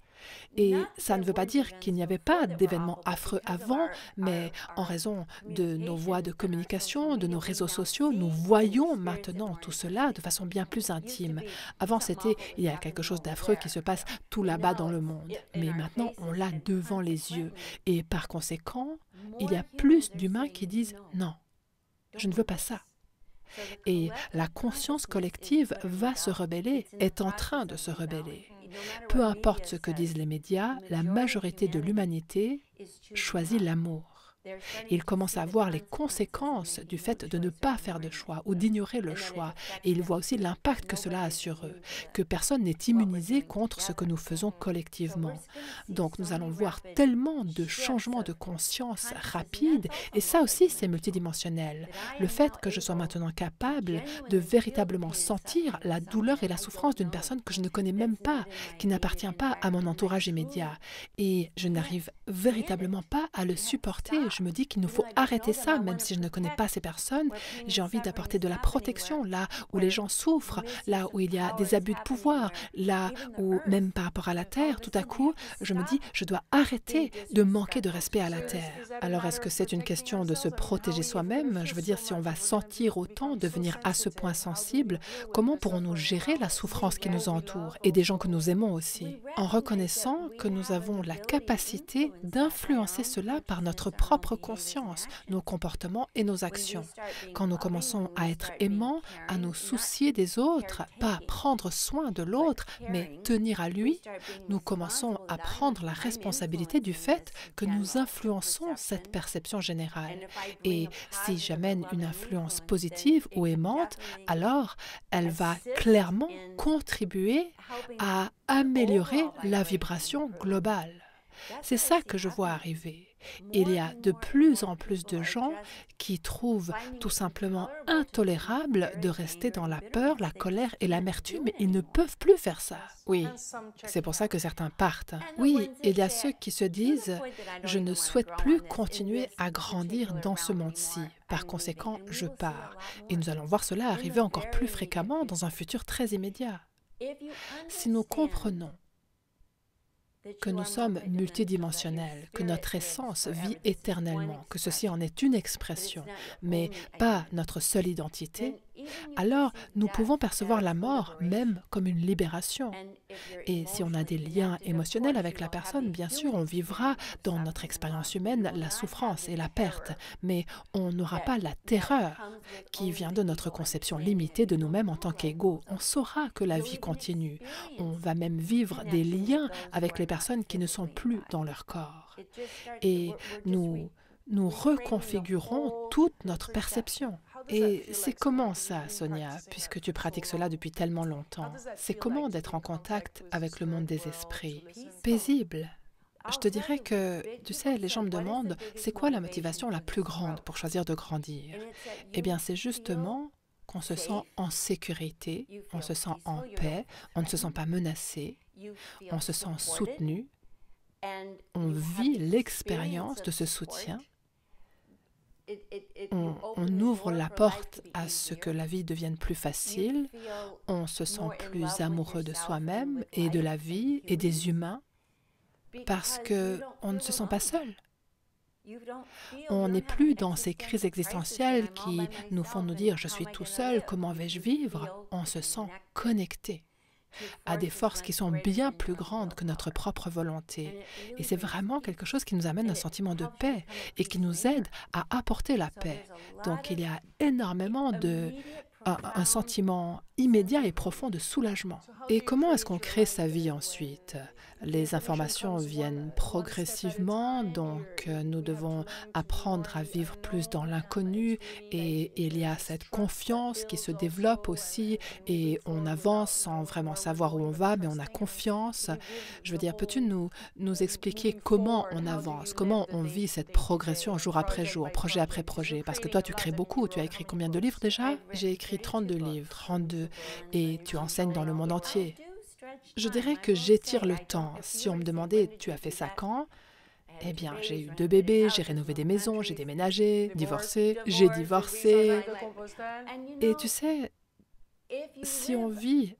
Et ça ne veut pas dire qu'il n'y avait pas d'événements affreux avant, mais en raison de nos voies de communication, de nos réseaux sociaux, nous voyons maintenant tout cela de façon bien plus intime. Avant, c'était « il y a quelque chose d'affreux qui se passe tout là-bas dans le monde ». Mais maintenant, on l'a devant les yeux. Et par conséquent, il y a plus d'humains qui disent « non, je ne veux pas ça ». Et la conscience collective va se rebeller, est en train de se rebeller. Peu importe ce que disent les médias, la majorité de l'humanité choisit l'amour. Ils commencent à voir les conséquences du fait de ne pas faire de choix ou d'ignorer le choix. Et ils voient aussi l'impact que cela a sur eux, que personne n'est immunisé contre ce que nous faisons collectivement. Donc nous allons voir tellement de changements de conscience rapides, et ça aussi c'est multidimensionnel. Le fait que je sois maintenant capable de véritablement sentir la douleur et la souffrance d'une personne que je ne connais même pas, qui n'appartient pas à mon entourage immédiat. Et je n'arrive véritablement pas à le supporter. Je me dis qu'il nous faut arrêter ça, même si je ne connais pas ces personnes. J'ai envie d'apporter de la protection là où les gens souffrent, là où il y a des abus de pouvoir, là où, même par rapport à la Terre, tout à coup, je me dis, je dois arrêter de manquer de respect à la Terre. Alors, est-ce que c'est une question de se protéger soi-même? Je veux dire, si on va sentir autant, devenir à ce point sensible, comment pourrons-nous gérer la souffrance qui nous entoure et des gens que nous aimons aussi, en reconnaissant que nous avons la capacité d'influencer cela par notre propre conscience, nos comportements et nos actions. Quand nous commençons à être aimants, à nous soucier des autres, pas prendre soin de l'autre, mais tenir à lui, nous commençons à prendre la responsabilité du fait que nous influençons cette perception générale. Et si j'amène une influence positive ou aimante, alors elle va clairement contribuer à améliorer la vibration globale. C'est ça que je vois arriver. Il y a de plus en plus de gens qui trouvent tout simplement intolérable de rester dans la peur, la colère et l'amertume. Ils ne peuvent plus faire ça. Oui, c'est pour ça que certains partent. Oui, il y a ceux qui se disent « Je ne souhaite plus continuer à grandir dans ce monde-ci. Par conséquent, je pars. » Et nous allons voir cela arriver encore plus fréquemment dans un futur très immédiat. Si nous comprenons que nous sommes multidimensionnels, que notre essence vit éternellement, que ceci en est une expression, mais pas notre seule identité, alors nous pouvons percevoir la mort même comme une libération. Et si on a des liens émotionnels avec la personne, bien sûr, on vivra dans notre expérience humaine la souffrance et la perte, mais on n'aura pas la terreur qui vient de notre conception limitée de nous-mêmes en tant qu'égaux. On saura que la vie continue. On va même vivre des liens avec les personnes qui ne sont plus dans leur corps. Et nous reconfigurons toute notre perception. Et c'est comment ça, Sonia, puisque tu pratiques cela depuis tellement longtemps? C'est comment d'être en contact avec le monde des esprits? Paisible. Je te dirais que, tu sais, les gens me demandent, c'est quoi la motivation la plus grande pour choisir de grandir? Eh bien, c'est justement qu'on se sent en sécurité, on se sent en paix, on ne se sent pas menacé, on se sent soutenu, on vit l'expérience de ce soutien. On ouvre la porte à ce que la vie devienne plus facile, on se sent plus amoureux de soi-même et de la vie et des humains parce qu'on ne se sent pas seul. On n'est plus dans ces crises existentielles qui nous font nous dire « je suis tout seul, comment vais-je vivre ?» On se sent connecté. à des forces qui sont bien plus grandes que notre propre volonté. Et c'est vraiment quelque chose qui nous amène un sentiment de paix et qui nous aide à apporter la paix. Donc il y a énormément un sentiment immédiat et profond de soulagement. Et comment est-ce qu'on crée sa vie ensuite? Les informations viennent progressivement, donc nous devons apprendre à vivre plus dans l'inconnu et il y a cette confiance qui se développe aussi et on avance sans vraiment savoir où on va, mais on a confiance. Je veux dire, peux-tu nous expliquer comment on avance, comment on vit cette progression jour après jour, projet après projet? Parce que toi, tu crées beaucoup. Tu as écrit combien de livres déjà? J'ai écrit 32 livres, 32, et tu enseignes dans le monde entier. Je dirais que j'étire le temps. Si on me demandait, tu as fait ça quand? Eh bien, j'ai eu 2 bébés, j'ai rénové des maisons, j'ai déménagé, divorcé, j'ai divorcé. Et tu sais, si on vit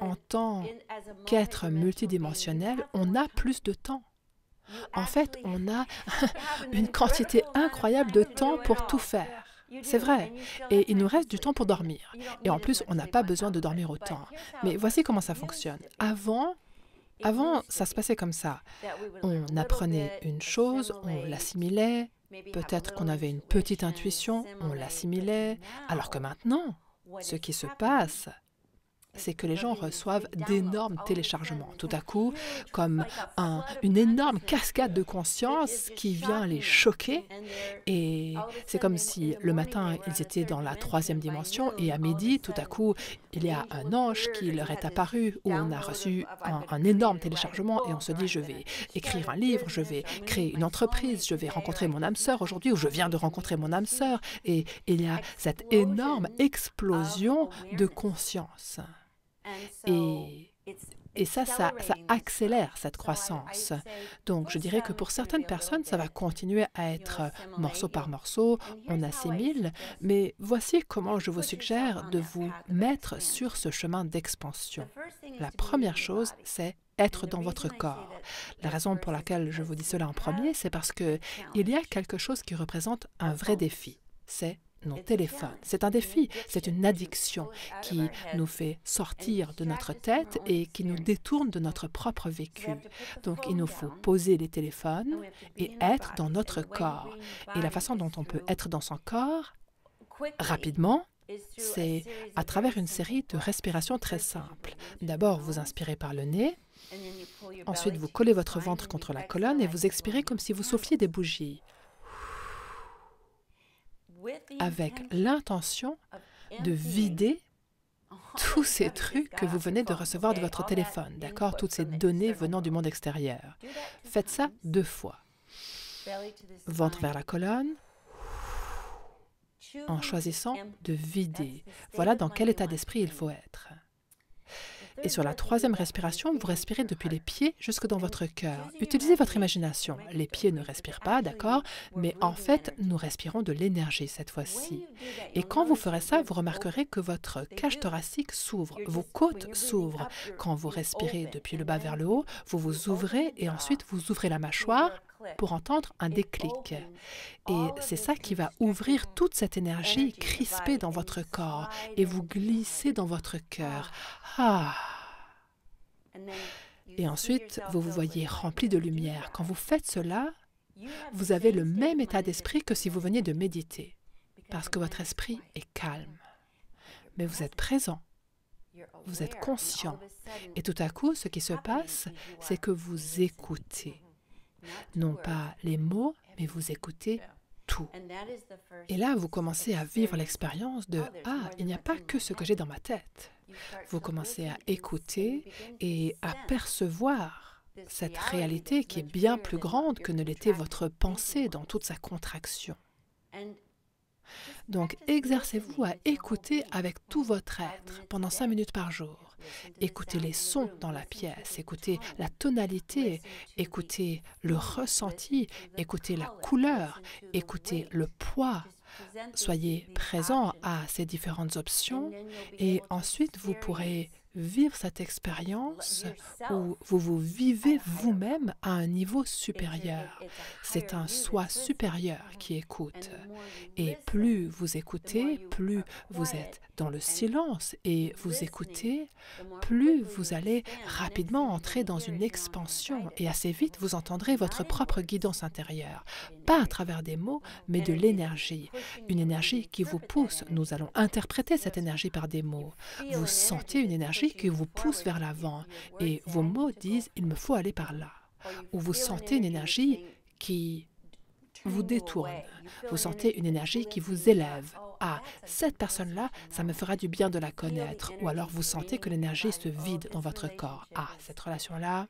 en tant qu'être multidimensionnel, on a plus de temps. En fait, on a une quantité incroyable de temps pour tout faire. C'est vrai. Et il nous reste du temps pour dormir. Et en plus, on n'a pas besoin de dormir autant. Mais voici comment ça fonctionne. Avant, ça se passait comme ça. On apprenait une chose, on l'assimilait. Peut-être qu'on avait une petite intuition, on l'assimilait. Alors que maintenant, ce qui se passe, c'est que les gens reçoivent d'énormes téléchargements. Tout à coup, comme une énorme cascade de conscience qui vient les choquer. Et c'est comme si le matin, ils étaient dans la 3e dimension et à midi, tout à coup, il y a un ange qui leur est apparu où on a reçu un énorme téléchargement et on se dit, je vais écrire un livre, je vais créer une entreprise, je vais rencontrer mon âme sœur aujourd'hui ou je viens de rencontrer mon âme sœur. Et il y a cette énorme explosion de conscience. Et ça accélère cette croissance. Donc, je dirais que pour certaines personnes, ça va continuer à être morceau par morceau, on assimile, mais voici comment je vous suggère de vous mettre sur ce chemin d'expansion. La première chose, c'est être dans votre corps. La raison pour laquelle je vous dis cela en premier, c'est parce qu'il y a quelque chose qui représente un vrai défi. C'est nos téléphones. C'est un défi, c'est une addiction qui nous fait sortir de notre tête et qui nous détourne de notre propre vécu. Donc, il nous faut poser les téléphones et être dans notre corps. Et la façon dont on peut être dans son corps, rapidement, c'est à travers une série de respirations très simples. D'abord, vous inspirez par le nez. Ensuite, vous collez votre ventre contre la colonne et vous expirez comme si vous souffliez des bougies, avec l'intention de vider tous ces trucs que vous venez de recevoir de votre téléphone, d'accord? Toutes ces données venant du monde extérieur. Faites ça 2 fois. Ventre vers la colonne, en choisissant de vider. Voilà dans quel état d'esprit il faut être. Et sur la 3e respiration, vous respirez depuis les pieds jusque dans votre cœur. Utilisez votre imagination. Les pieds ne respirent pas, d'accord? Mais en fait, nous respirons de l'énergie cette fois-ci. Et quand vous ferez ça, vous remarquerez que votre cage thoracique s'ouvre, vos côtes s'ouvrent. Quand vous respirez depuis le bas vers le haut, vous vous ouvrez et ensuite vous ouvrez la mâchoire pour entendre un déclic. Et c'est ça qui va ouvrir toute cette énergie crispée dans votre corps et vous glisser dans votre cœur. Ah! Et ensuite, vous vous voyez rempli de lumière. Quand vous faites cela, vous avez le même état d'esprit que si vous veniez de méditer, parce que votre esprit est calme. Mais vous êtes présent, vous êtes conscient. Et tout à coup, ce qui se passe, c'est que vous écoutez. Non pas les mots, mais vous écoutez tout. Et là, vous commencez à vivre l'expérience de « Ah, il n'y a pas que ce que j'ai dans ma tête ». Vous commencez à écouter et à percevoir cette réalité qui est bien plus grande que ne l'était votre pensée dans toute sa contraction. Donc, exercez-vous à écouter avec tout votre être pendant 5 minutes par jour. Écoutez les sons dans la pièce, écoutez la tonalité, écoutez le ressenti, écoutez la couleur, écoutez le poids. Soyez présent à ces différentes options et ensuite vous pourrez vivre cette expérience où vous vous vivez vous-même à un niveau supérieur. C'est un soi supérieur qui écoute. Et plus vous écoutez, plus vous êtes dans le silence et vous écoutez, plus vous allez rapidement entrer dans une expansion et assez vite vous entendrez votre propre guidance intérieure. Pas à travers des mots, mais de l'énergie. Une énergie qui vous pousse. Nous allons interpréter cette énergie par des mots. Vous sentez une énergie qui vous pousse vers l'avant et vos mots disent « il me faut aller par là ». Ou vous sentez une énergie qui vous détourne. Vous sentez une énergie qui vous élève. Ah, cette personne-là, ça me fera du bien de la connaître. Ou alors vous sentez que l'énergie se vide dans votre corps. Ah, cette relation-là,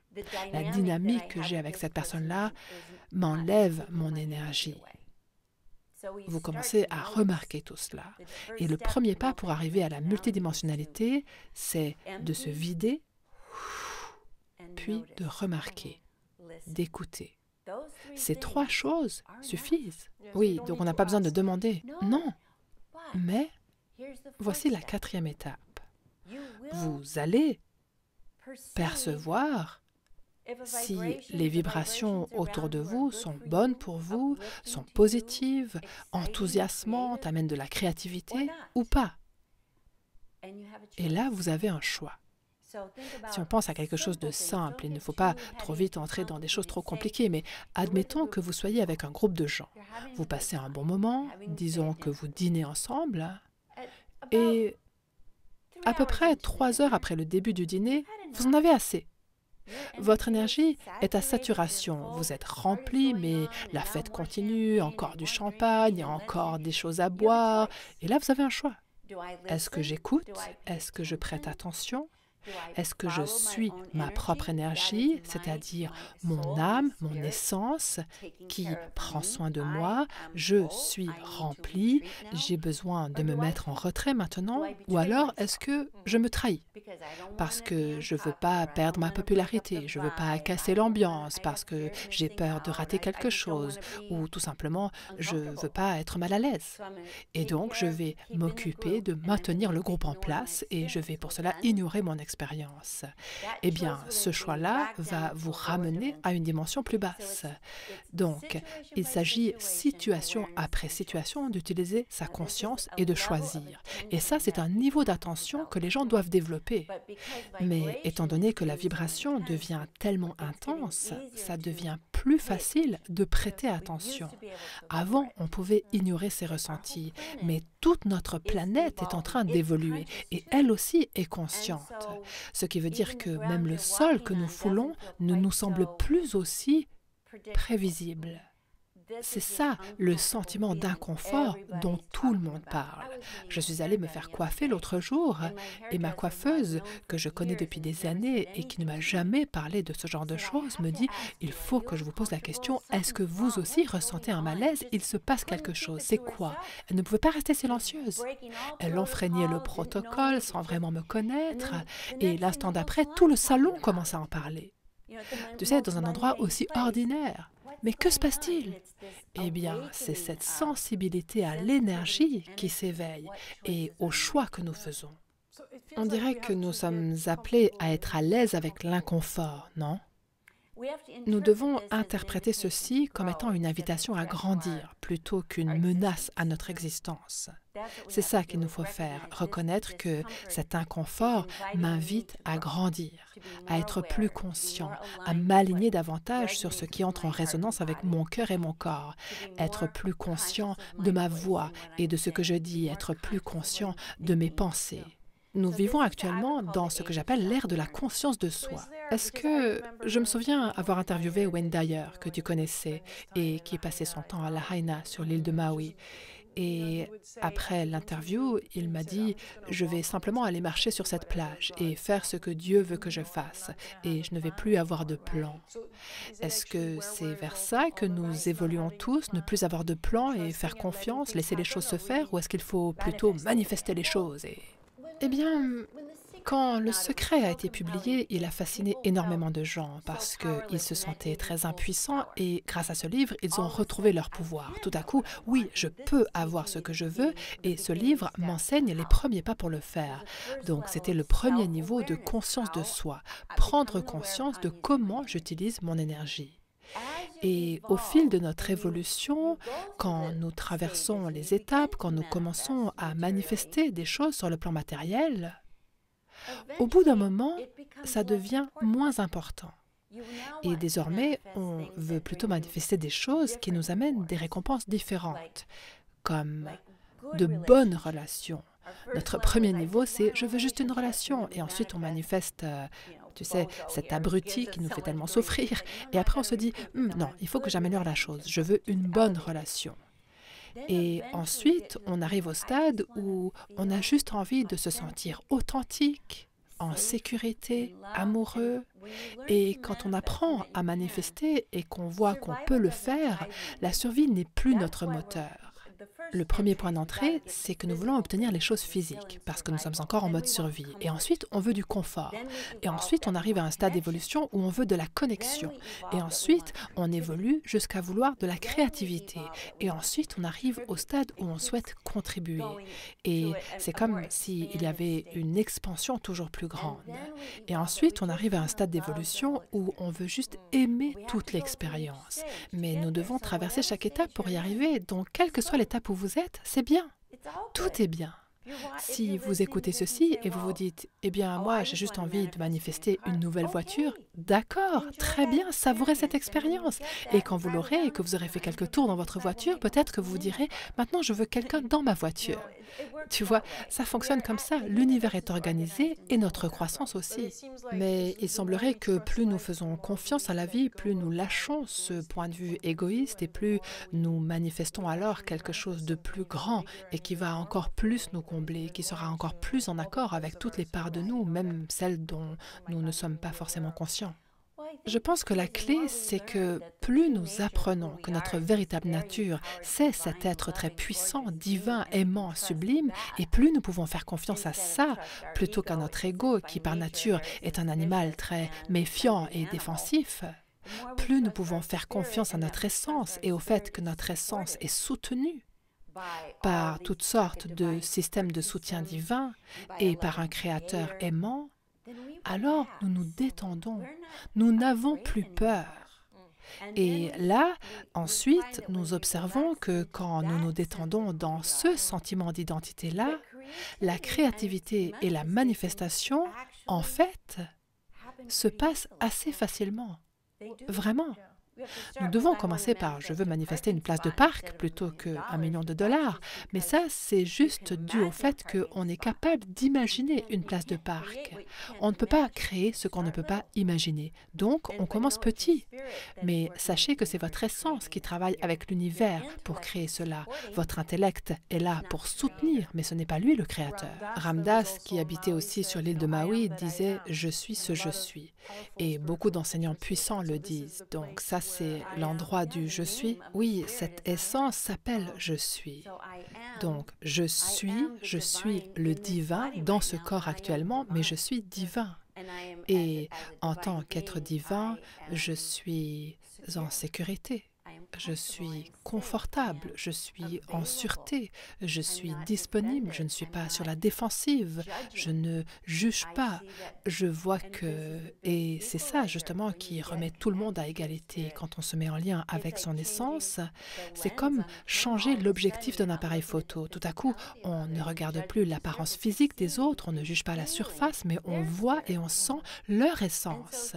la dynamique que j'ai avec cette personne-là m'enlève mon énergie. Vous commencez à remarquer tout cela. Et le premier pas pour arriver à la multidimensionnalité, c'est de se vider, puis de remarquer, d'écouter. Ces 3 choses suffisent. Oui, donc on n'a pas besoin de demander. Non. Mais voici la 4e étape. Vous allez percevoir si les vibrations autour de vous sont bonnes pour vous, sont positives, enthousiasmantes, amènent de la créativité ou pas. Et là, vous avez un choix. Si on pense à quelque chose de simple, il ne faut pas trop vite entrer dans des choses trop compliquées, mais admettons que vous soyez avec un groupe de gens. Vous passez un bon moment, disons que vous dînez ensemble, et à peu près 3 heures après le début du dîner, vous en avez assez. Votre énergie est à saturation, vous êtes rempli, mais la fête continue, encore du champagne, encore des choses à boire, et là vous avez un choix. Est-ce que j'écoute? Est-ce que je prête attention? Est-ce que je suis ma propre énergie, c'est-à-dire mon âme, mon essence, qui prend soin de moi, je suis rempli, j'ai besoin de me mettre en retrait maintenant, ou alors est-ce que je me trahis? Parce que je ne veux pas perdre ma popularité, je ne veux pas casser l'ambiance, parce que j'ai peur de rater quelque chose, ou tout simplement, je ne veux pas être mal à l'aise. Et donc, je vais m'occuper de maintenir le groupe en place et je vais pour cela ignorer mon expérience. Eh bien, ce choix-là va vous ramener à une dimension plus basse. Donc, il s'agit situation après situation d'utiliser sa conscience et de choisir. Et ça, c'est un niveau d'attention que les gens doivent développer. Mais étant donné que la vibration devient tellement intense, ça devient plus facile de prêter attention. Avant, on pouvait ignorer ses ressentis, mais toute notre planète est en train d'évoluer et elle aussi est consciente. Ce qui veut dire que même le sol que nous foulons ne nous semble plus aussi prévisible. C'est ça, le sentiment d'inconfort dont tout le monde parle. Je suis allée me faire coiffer l'autre jour et ma coiffeuse, que je connais depuis des années et qui ne m'a jamais parlé de ce genre de choses, me dit « Il faut que je vous pose la question, est-ce que vous aussi ressentez un malaise? Il se passe quelque chose. C'est quoi ?» Elle ne pouvait pas rester silencieuse. Elle enfreignait le protocole sans vraiment me connaître et l'instant d'après, tout le salon commence à en parler. Tu sais, dans un endroit aussi ordinaire. Mais que se passe-t-il? Eh bien, c'est cette sensibilité à l'énergie qui s'éveille et au choix que nous faisons. On dirait que nous sommes appelés à être à l'aise avec l'inconfort, non? Nous devons interpréter ceci comme étant une invitation à grandir plutôt qu'une menace à notre existence. C'est ça qu'il nous faut faire, reconnaître que cet inconfort m'invite à grandir, à être plus conscient, à m'aligner davantage sur ce qui entre en résonance avec mon cœur et mon corps, être plus conscient de ma voix et de ce que je dis, être plus conscient de mes pensées. Nous vivons actuellement dans ce que j'appelle l'ère de la conscience de soi. Est-ce que je me souviens avoir interviewé Wayne Dyer, que tu connaissais, et qui passait son temps à Lahaina, sur l'île de Maui. Et après l'interview, il m'a dit « Je vais simplement aller marcher sur cette plage et faire ce que Dieu veut que je fasse, et je ne vais plus avoir de plan. » Est-ce que c'est vers ça que nous évoluons tous, ne plus avoir de plan et faire confiance, laisser les choses se faire, ou est-ce qu'il faut plutôt manifester les choses et... Eh bien, quand Le Secret a été publié, il a fasciné énormément de gens parce qu'ils se sentaient très impuissants et grâce à ce livre, ils ont retrouvé leur pouvoir. Tout à coup, oui, je peux avoir ce que je veux et ce livre m'enseigne les premiers pas pour le faire. Donc, c'était le premier niveau de conscience de soi, prendre conscience de comment j'utilise mon énergie. Et au fil de notre évolution, quand nous traversons les étapes, quand nous commençons à manifester des choses sur le plan matériel, au bout d'un moment, ça devient moins important. Et désormais, on veut plutôt manifester des choses qui nous amènent des récompenses différentes, comme de bonnes relations. Notre premier niveau, c'est « je veux juste une relation ». Et ensuite, on manifeste, tu sais, cet abruti qui nous fait tellement souffrir. Et après, on se dit « non, il faut que j'améliore la chose. Je veux une bonne relation ». Et ensuite, on arrive au stade où on a juste envie de se sentir authentique, en sécurité, amoureux. Et quand on apprend à manifester et qu'on voit qu'on peut le faire, la survie n'est plus notre moteur. Le premier point d'entrée, c'est que nous voulons obtenir les choses physiques, parce que nous sommes encore en mode survie. Et ensuite, on veut du confort. Et ensuite, on arrive à un stade d'évolution où on veut de la connexion. Et ensuite, on évolue jusqu'à vouloir de la créativité. Et ensuite, on arrive au stade où on souhaite contribuer. Et c'est comme s'il y avait une expansion toujours plus grande. Et ensuite, on arrive à un stade d'évolution où on veut juste aimer toute l'expérience. Mais nous devons traverser chaque étape pour y arriver. Donc, quelle que soit l'étape où vous êtes, c'est bien. Tout est bien. Si vous écoutez ceci et vous vous dites « Eh bien, moi, j'ai juste envie de manifester une nouvelle voiture », d'accord, très bien, savourez cette expérience. Et quand vous l'aurez et que vous aurez fait quelques tours dans votre voiture, peut-être que vous vous direz « Maintenant, je veux quelqu'un dans ma voiture ». Tu vois, ça fonctionne comme ça. L'univers est organisé et notre croissance aussi. Mais il semblerait que plus nous faisons confiance à la vie, plus nous lâchons ce point de vue égoïste et plus nous manifestons alors quelque chose de plus grand et qui va encore plus nous combler, qui sera encore plus en accord avec toutes les parts de nous, même celles dont nous ne sommes pas forcément conscients. Je pense que la clé, c'est que plus nous apprenons que notre véritable nature, c'est cet être très puissant, divin, aimant, sublime, et plus nous pouvons faire confiance à ça, plutôt qu'à notre ego, qui par nature est un animal très méfiant et défensif, plus nous pouvons faire confiance à notre essence et au fait que notre essence est soutenue par toutes sortes de systèmes de soutien divin et par un créateur aimant, alors nous nous détendons, nous n'avons plus peur. Et là, ensuite, nous observons que quand nous nous détendons dans ce sentiment d'identité-là, la créativité et la manifestation, en fait, se passent assez facilement. Vraiment. Nous devons commencer par « je veux manifester une place de parc » plutôt qu'1 million de dollars. Mais ça, c'est juste dû au fait qu'on est capable d'imaginer une place de parc. On ne peut pas créer ce qu'on ne peut pas imaginer. Donc, on commence petit. Mais sachez que c'est votre essence qui travaille avec l'univers pour créer cela. Votre intellect est là pour soutenir, mais ce n'est pas lui le créateur. Ram Dass, qui habitait aussi sur l'île de Maui, disait « je suis ce je suis ». Et beaucoup d'enseignants puissants le disent. Donc ça, c'est l'endroit du « je suis ». Oui, cette essence s'appelle « je suis ». Donc, je suis le divin dans ce corps actuellement, mais je suis divin. Et en tant qu'être divin, je suis en sécurité. Je suis confortable, je suis en sûreté, je suis disponible, je ne suis pas sur la défensive, je ne juge pas, je vois que... Et c'est ça justement qui remet tout le monde à égalité. Quand on se met en lien avec son essence, c'est comme changer l'objectif d'un appareil photo. Tout à coup, on ne regarde plus l'apparence physique des autres, on ne juge pas la surface, mais on voit et on sent leur essence.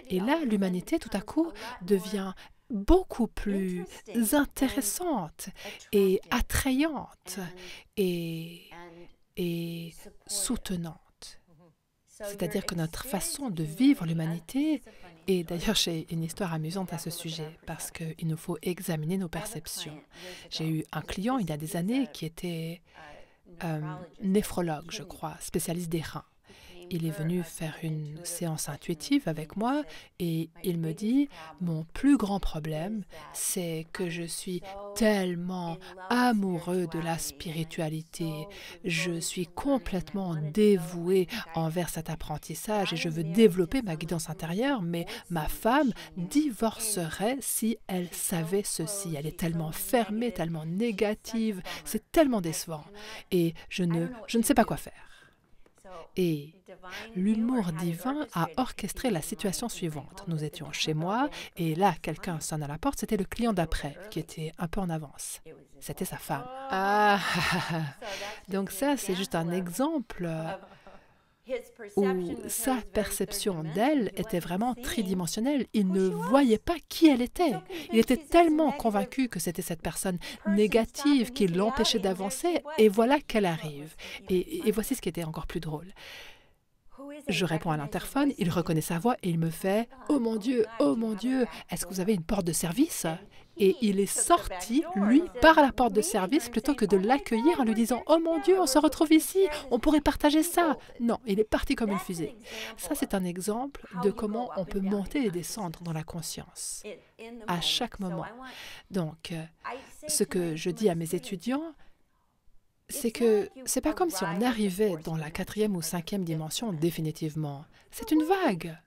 Et là, l'humanité, tout à coup, devient beaucoup plus intéressante et attrayante et soutenante. C'est-à-dire que notre façon de vivre l'humanité, et d'ailleurs j'ai une histoire amusante à ce sujet, parce qu'il nous faut examiner nos perceptions. J'ai eu un client il y a des années qui était néphrologue, je crois, spécialiste des reins. Il est venu faire une séance intuitive avec moi et il me dit « Mon plus grand problème, c'est que je suis tellement amoureux de la spiritualité. Je suis complètement dévoué envers cet apprentissage et je veux développer ma guidance intérieure, mais ma femme divorcerait si elle savait ceci. Elle est tellement fermée, tellement négative, c'est tellement décevant et je ne sais pas quoi faire. » Et l'humour divin a orchestré la situation suivante. Nous étions chez moi et là, quelqu'un sonne à la porte. C'était le client d'après qui était un peu en avance. C'était sa femme. Ah, donc ça, c'est juste un exemple où sa perception d'elle était vraiment tridimensionnelle. Il ne voyait pas qui elle était. Il était tellement convaincu que c'était cette personne négative qui l'empêchait d'avancer, et voilà qu'elle arrive. Et voici ce qui était encore plus drôle. Je réponds à l'interphone, il reconnaît sa voix et il me fait « Oh mon Dieu, est-ce que vous avez une porte de service ?» Et il est sorti, lui, par la porte de service plutôt que de l'accueillir en lui disant « Oh mon Dieu, on se retrouve ici, on pourrait partager ça !» Non, il est parti comme une fusée. Ça, c'est un exemple de comment on peut monter et descendre dans la conscience à chaque moment. Donc, ce que je dis à mes étudiants, c'est que c'est pas comme si on arrivait dans la 4e ou 5e dimension définitivement. C'est une vague.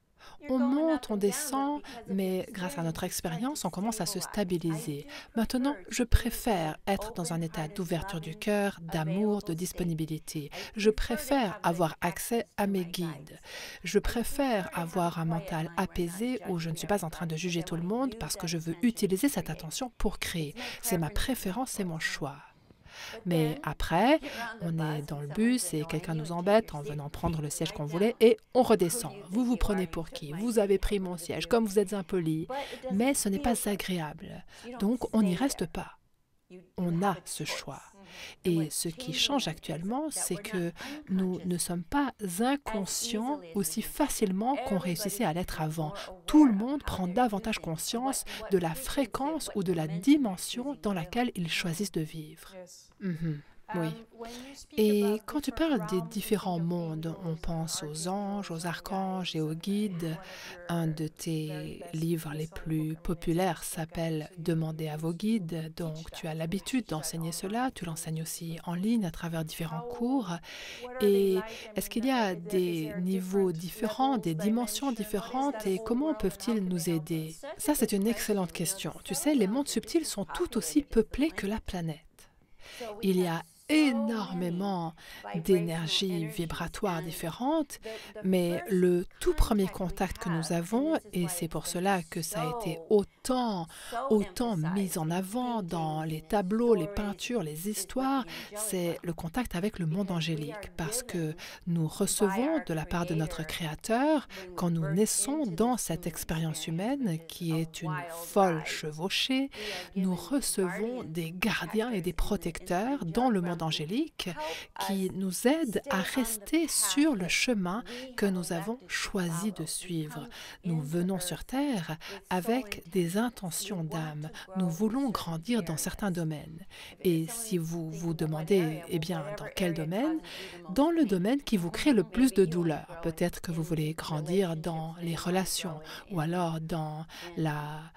On monte, on descend, mais grâce à notre expérience, on commence à se stabiliser. Maintenant, je préfère être dans un état d'ouverture du cœur, d'amour, de disponibilité. Je préfère avoir accès à mes guides. Je préfère avoir un mental apaisé où je ne suis pas en train de juger tout le monde parce que je veux utiliser cette attention pour créer. C'est ma préférence, c'est mon choix. Mais après, on est dans le bus et quelqu'un nous embête en venant prendre le siège qu'on voulait et on redescend. Vous vous prenez pour qui? Vous avez pris mon siège, comme vous êtes impoli. Mais ce n'est pas agréable. Donc, on n'y reste pas. On a ce choix. Et ce qui change actuellement, c'est que nous ne sommes pas inconscients aussi facilement qu'on réussissait à l'être avant. Tout le monde prend davantage conscience de la fréquence ou de la dimension dans laquelle ils choisissent de vivre. Oui. Et quand tu parles des différents mondes, on pense aux anges, aux archanges et aux guides. Un de tes livres les plus populaires s'appelle « Demandez à vos guides ». Donc, tu as l'habitude d'enseigner cela. Tu l'enseignes aussi en ligne à travers différents cours. Et est-ce qu'il y a des niveaux différents, des dimensions différentes et comment peuvent-ils nous aider? Ça, c'est une excellente question. Tu sais, les mondes subtils sont tout aussi peuplés que la planète. Il y a énormément d'énergies vibratoires différentes, mais le tout premier contact que nous avons, et c'est pour cela que ça a été autant mis en avant dans les tableaux, les peintures, les histoires, c'est le contact avec le monde angélique, parce que nous recevons de la part de notre Créateur, quand nous naissons dans cette expérience humaine qui est une folle chevauchée, nous recevons des gardiens et des protecteurs dans le monde angélique qui nous aident à rester sur le chemin que nous avons choisi de suivre. Nous venons sur Terre avec des intentions d'âme. Nous voulons grandir dans certains domaines. Et si vous vous demandez, eh bien, dans quel domaine? Dans le domaine qui vous crée le plus de douleur. Peut-être que vous voulez grandir dans les relations ou alors dans la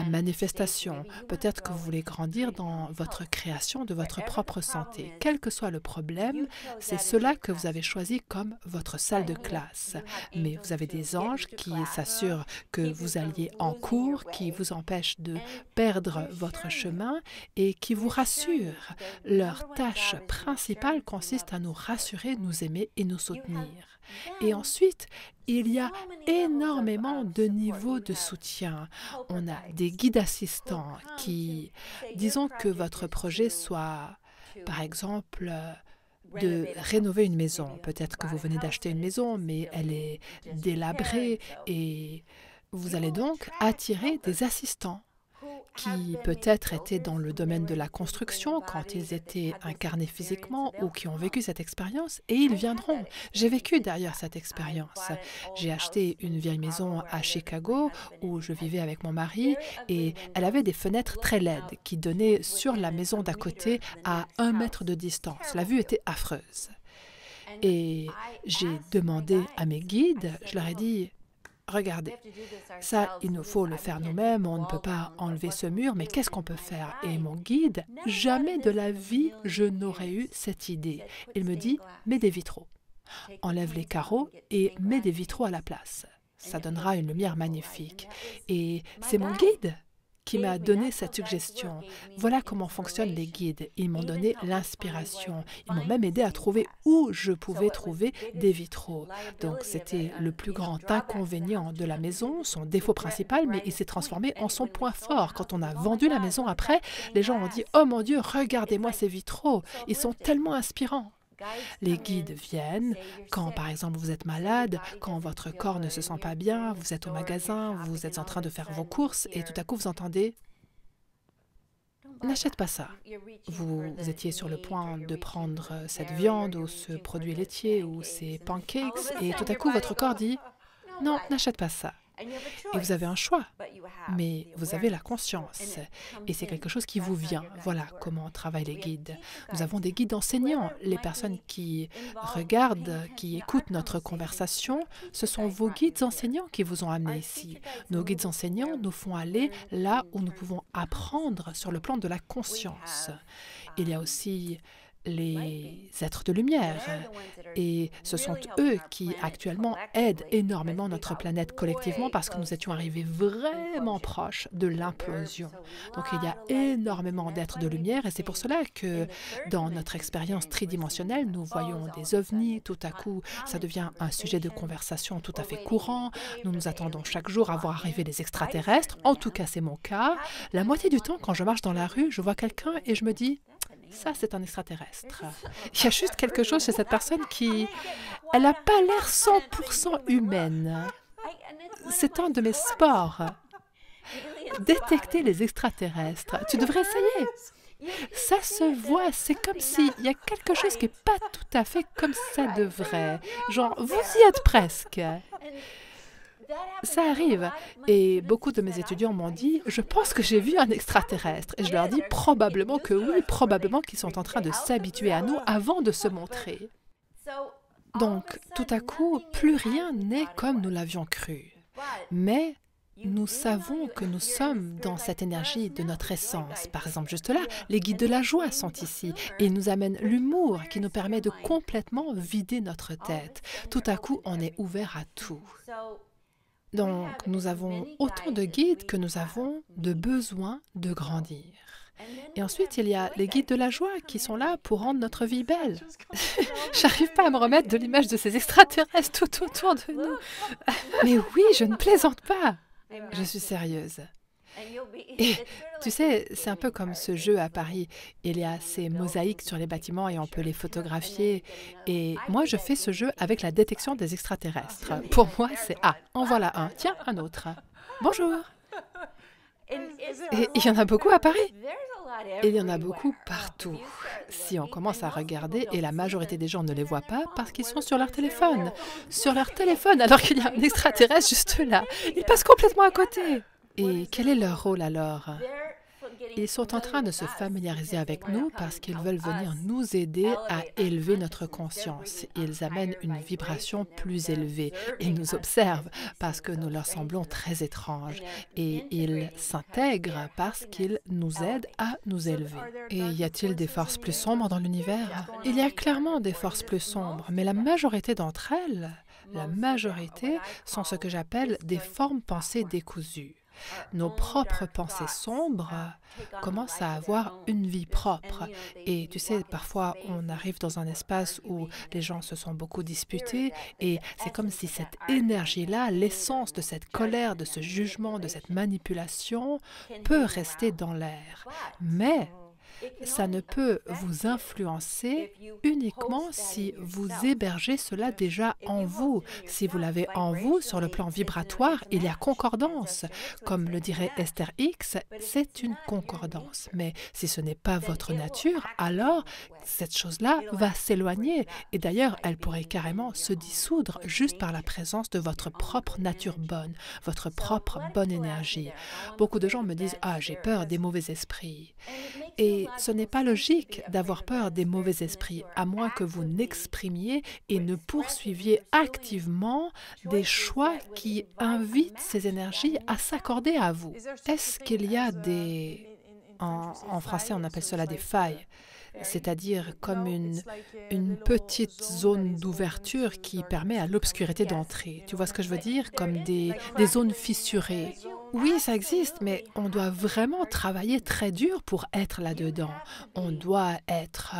manifestation. Peut-être que vous voulez grandir dans votre création de votre propre santé. Quel que soit le problème, c'est cela que vous avez choisi comme votre salle de classe. Mais vous avez des anges qui s'assurent que vous alliez en cours, qui vous empêchent de perdre votre chemin et qui vous rassurent. Leur tâche principale consiste à nous rassurer, nous aimer et nous soutenir. Et ensuite, il y a énormément de niveaux de soutien. On a des guides assistants qui, disons que votre projet soit, par exemple, de rénover une maison. Peut-être que vous venez d'acheter une maison, mais elle est délabrée et vous allez donc attirer des assistants qui peut-être étaient dans le domaine de la construction quand ils étaient incarnés physiquement ou qui ont vécu cette expérience et ils viendront. J'ai vécu d'ailleurs cette expérience. J'ai acheté une vieille maison à Chicago où je vivais avec mon mari et elle avait des fenêtres très laides qui donnaient sur la maison d'à côté à 1 mètre de distance. La vue était affreuse. Et j'ai demandé à mes guides, je leur ai dit, regardez, ça, il nous faut le faire nous-mêmes, on ne peut pas enlever ce mur, mais qu'est-ce qu'on peut faire? Et mon guide, jamais de la vie, je n'aurais eu cette idée. Il me dit, mets des vitraux. Enlève les carreaux et mets des vitraux à la place. Ça donnera une lumière magnifique. Et c'est mon guide qui m'a donné cette suggestion. Voilà comment fonctionnent les guides. Ils m'ont donné l'inspiration. Ils m'ont même aidé à trouver où je pouvais trouver des vitraux. Donc, c'était le plus grand inconvénient de la maison, son défaut principal, mais il s'est transformé en son point fort. Quand on a vendu la maison après, les gens ont dit « Oh mon Dieu, regardez-moi ces vitraux, ils sont tellement inspirants ». Les guides viennent quand, par exemple, vous êtes malade, quand votre corps ne se sent pas bien, vous êtes au magasin, vous êtes en train de faire vos courses et tout à coup vous entendez « N'achète pas ça ». Vous étiez sur le point de prendre cette viande ou ce produit laitier ou ces pancakes et tout à coup votre corps dit « Non, n'achète pas ça ». Et vous avez un choix, mais vous avez la conscience. Et c'est quelque chose qui vous vient. Voilà comment travaillent les guides. Nous avons des guides enseignants. Les personnes qui regardent, qui écoutent notre conversation, ce sont vos guides enseignants qui vous ont amenés ici. Nos guides enseignants nous font aller là où nous pouvons apprendre sur le plan de la conscience. Il y a aussi les êtres de lumière. Et ce sont eux qui, actuellement, aident énormément notre planète collectivement parce que nous étions arrivés vraiment proches de l'implosion. Donc, il y a énormément d'êtres de lumière et c'est pour cela que dans notre expérience tridimensionnelle, nous voyons des ovnis. Tout à coup, ça devient un sujet de conversation tout à fait courant. Nous nous attendons chaque jour à voir arriver les extraterrestres. En tout cas, c'est mon cas. La moitié du temps, quand je marche dans la rue, je vois quelqu'un et je me dis ça, c'est un extraterrestre. Il y a juste quelque chose chez cette personne qui... Elle n'a pas l'air 100% humaine. C'est un de mes sports. Détecter les extraterrestres. Tu devrais essayer. Ça se voit. C'est comme s'il y a quelque chose qui n'est pas tout à fait comme ça devrait. Genre, vous y êtes presque. Ça arrive. Et beaucoup de mes étudiants m'ont dit « Je pense que j'ai vu un extraterrestre. » Et je leur dis probablement que oui, probablement qu'ils sont en train de s'habituer à nous avant de se montrer. Donc, tout à coup, plus rien n'est comme nous l'avions cru. Mais nous savons que nous sommes dans cette énergie de notre essence. Par exemple, juste là, les guides de la joie sont ici et ils nous amènent l'humour qui nous permet de complètement vider notre tête. Tout à coup, on est ouvert à tout. Donc, nous avons autant de guides que nous avons de besoin de grandir. Et ensuite, il y a les guides de la joie qui sont là pour rendre notre vie belle. J'arrive pas à me remettre de l'image de ces extraterrestres tout autour de nous. Mais oui, je ne plaisante pas. Je suis sérieuse. Et tu sais, c'est un peu comme ce jeu à Paris. Il y a ces mosaïques sur les bâtiments et on peut les photographier. Et moi, je fais ce jeu avec la détection des extraterrestres. Pour moi, c'est « Ah, en voilà un. Tiens, un autre. Bonjour. » Et il y en a beaucoup à Paris. Et il y en a beaucoup partout. Si on commence à regarder, et la majorité des gens ne les voient pas parce qu'ils sont sur leur téléphone. Sur leur téléphone, alors qu'il y a un extraterrestre juste là. Ils passent complètement à côté. Et quel est leur rôle alors? Ils sont en train de se familiariser avec nous parce qu'ils veulent venir nous aider à élever notre conscience. Ils amènent une vibration plus élevée. Ils nous observent parce que nous leur semblons très étranges. Et ils s'intègrent parce qu'ils nous aident à nous élever. Et y a-t-il des forces plus sombres dans l'univers? Il y a clairement des forces plus sombres, mais la majorité d'entre elles, la majorité, sont ce que j'appelle des formes pensées décousues. Nos propres pensées sombres commencent à avoir une vie propre. Et tu sais, parfois, on arrive dans un espace où les gens se sont beaucoup disputés et c'est comme si cette énergie-là, l'essence de cette colère, de ce jugement, de cette manipulation, peut rester dans l'air. Mais ça ne peut vous influencer uniquement si vous hébergez cela déjà en vous. Si vous l'avez en vous, sur le plan vibratoire, il y a concordance. Comme le dirait Esther Hicks, c'est une concordance. Mais si ce n'est pas votre nature, alors cette chose-là va s'éloigner. Et d'ailleurs, elle pourrait carrément se dissoudre juste par la présence de votre propre nature bonne, votre propre bonne énergie. Beaucoup de gens me disent « Ah, j'ai peur des mauvais esprits ». Et ce n'est pas logique d'avoir peur des mauvais esprits, à moins que vous n'exprimiez et ne poursuiviez activement des choix qui invitent ces énergies à s'accorder à vous. Est-ce qu'il y a des... En français, on appelle cela des failles. c'est-à-dire comme une petite zone d'ouverture qui permet à l'obscurité d'entrer. Tu vois ce que je veux dire? Comme des zones fissurées. Oui, ça existe, mais on doit vraiment travailler très dur pour être là-dedans. On doit être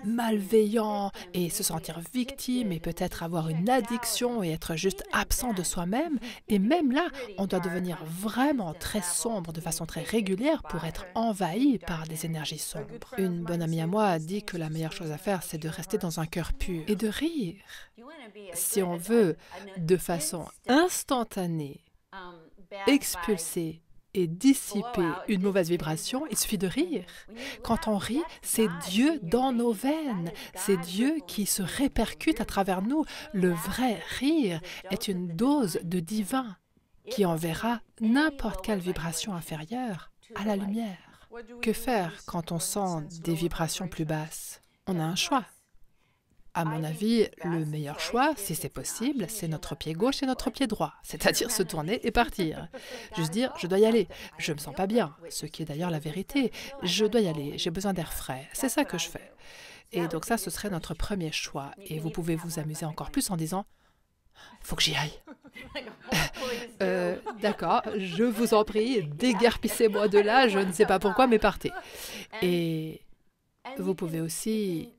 malveillant et se sentir victime et peut-être avoir une addiction et être juste absent de soi-même. Et même là, on doit devenir vraiment très sombre de façon très régulière pour être envahi par des énergies sombres. Une bonne amie à moi a dit que la meilleure chose à faire, c'est de rester dans un cœur pur et de rire. Si on veut, de façon instantanée, expulser et dissiper une mauvaise vibration, il suffit de rire. Quand on rit, c'est Dieu dans nos veines. C'est Dieu qui se répercute à travers nous. Le vrai rire est une dose de divin qui enverra n'importe quelle vibration inférieure à la lumière. Que faire quand on sent des vibrations plus basses? On a un choix. À mon avis, le meilleur choix, si c'est possible, c'est notre pied gauche et notre pied droit, c'est-à-dire se tourner et partir. Juste dire, je dois y aller, je me sens pas bien, ce qui est d'ailleurs la vérité. Je dois y aller, j'ai besoin d'air frais, c'est ça que je fais. Et donc ça, ce serait notre premier choix. Et vous pouvez vous amuser encore plus en disant, faut que j'y aille. D'accord, je vous en prie, déguerpissez-moi de là, je ne sais pas pourquoi, mais partez. Et vous pouvez aussi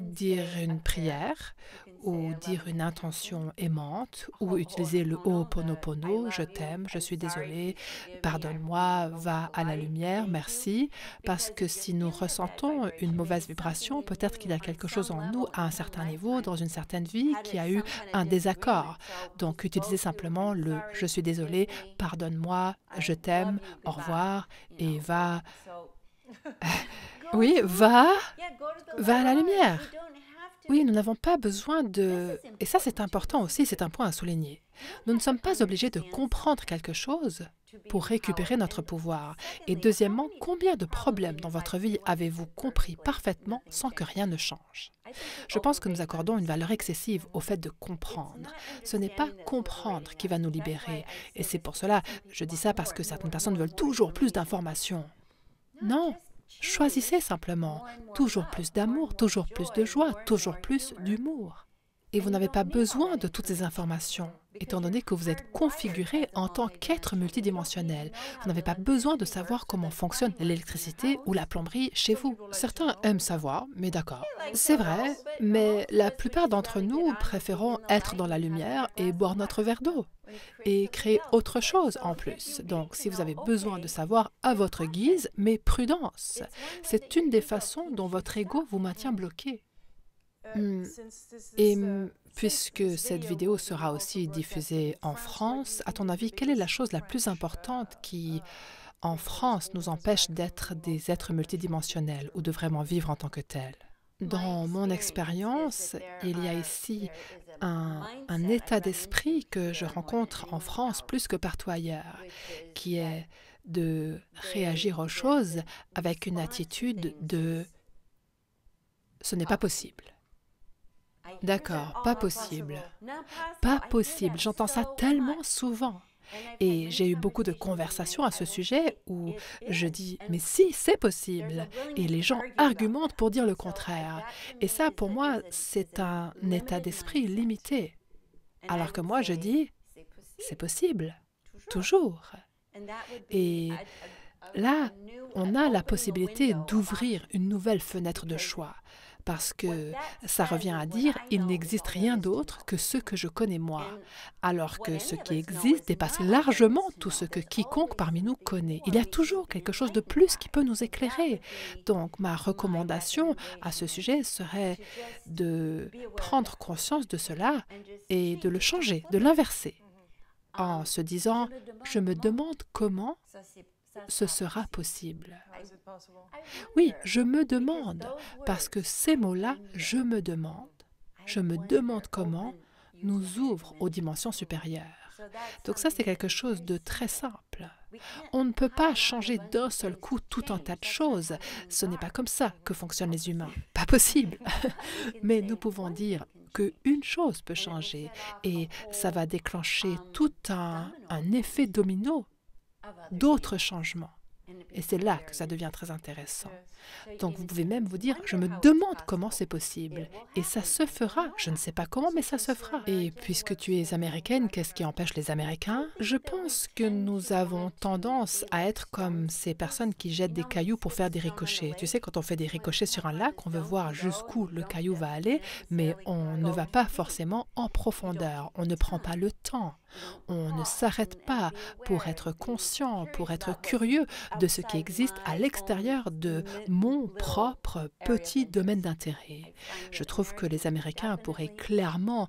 dire une prière ou dire une intention aimante ou utiliser le Ho'oponopono, je t'aime, je suis désolé, pardonne-moi, va à la lumière, merci, parce que si nous ressentons une mauvaise vibration, peut-être qu'il y a quelque chose en nous à un certain niveau, dans une certaine vie, qui a eu un désaccord. Donc utilisez simplement le je suis désolé, pardonne-moi, je t'aime, au revoir et va... Oui, va à la lumière. Oui, nous n'avons pas besoin de... Et ça, c'est important aussi, c'est un point à souligner. Nous ne sommes pas obligés de comprendre quelque chose pour récupérer notre pouvoir. Et deuxièmement, combien de problèmes dans votre vie avez-vous compris parfaitement sans que rien ne change? Je pense que nous accordons une valeur excessive au fait de comprendre. Ce n'est pas comprendre qui va nous libérer. Et c'est pour cela, je dis ça parce que certaines personnes veulent toujours plus d'informations. Non. Choisissez simplement toujours plus d'amour, toujours plus de joie, toujours plus d'humour. Et vous n'avez pas besoin de toutes ces informations, étant donné que vous êtes configuré en tant qu'être multidimensionnel. Vous n'avez pas besoin de savoir comment fonctionne l'électricité ou la plomberie chez vous. Certains aiment savoir, mais d'accord. C'est vrai, mais la plupart d'entre nous préférons être dans la lumière et boire notre verre d'eau et créer autre chose en plus. Donc, si vous avez besoin de savoir à votre guise, mais prudence. C'est une des façons dont votre ego vous maintient bloqué. Et puisque cette vidéo sera aussi diffusée en France, à ton avis, quelle est la chose la plus importante qui, en France, nous empêche d'être des êtres multidimensionnels ou de vraiment vivre en tant que tels? Dans mon expérience, il y a ici un état d'esprit que je rencontre en France plus que partout ailleurs, qui est de réagir aux choses avec une attitude de « ce n'est pas possible ». D'accord, pas possible. Pas possible, j'entends ça tellement souvent. Et j'ai eu beaucoup de conversations à ce sujet où je dis « mais si, c'est possible ». Et les gens argumentent pour dire le contraire. Et ça, pour moi, c'est un état d'esprit limité. Alors que moi, je dis « c'est possible, toujours ». Et là, on a la possibilité d'ouvrir une nouvelle fenêtre de choix. Parce que ça revient à dire « il n'existe rien d'autre que ce que je connais moi », alors que ce qui existe dépasse largement tout ce que quiconque parmi nous connaît. Il y a toujours quelque chose de plus qui peut nous éclairer. Donc, ma recommandation à ce sujet serait de prendre conscience de cela et de le changer, de l'inverser, en se disant « je me demande comment ce sera possible ». Oui, je me demande, parce que ces mots-là, je me demande comment, nous ouvrent aux dimensions supérieures. Donc ça, c'est quelque chose de très simple. On ne peut pas changer d'un seul coup tout un tas de choses. Ce n'est pas comme ça que fonctionnent les humains. Pas possible. Mais nous pouvons dire qu'une chose peut changer et ça va déclencher tout un effet domino d'autres changements. Et c'est là que ça devient très intéressant. Donc vous pouvez même vous dire, je me demande comment c'est possible. Et ça se fera. Je ne sais pas comment, mais ça se fera. Et puisque tu es américaine, qu'est-ce qui empêche les Américains? Je pense que nous avons tendance à être comme ces personnes qui jettent des cailloux pour faire des ricochets. Tu sais, quand on fait des ricochets sur un lac, on veut voir jusqu'où le caillou va aller, mais on ne va pas forcément en profondeur. On ne prend pas le temps. On ne s'arrête pas pour être conscient, pour être curieux de ce qui existe à l'extérieur de mon propre petit domaine d'intérêt. Je trouve que les Américains pourraient clairement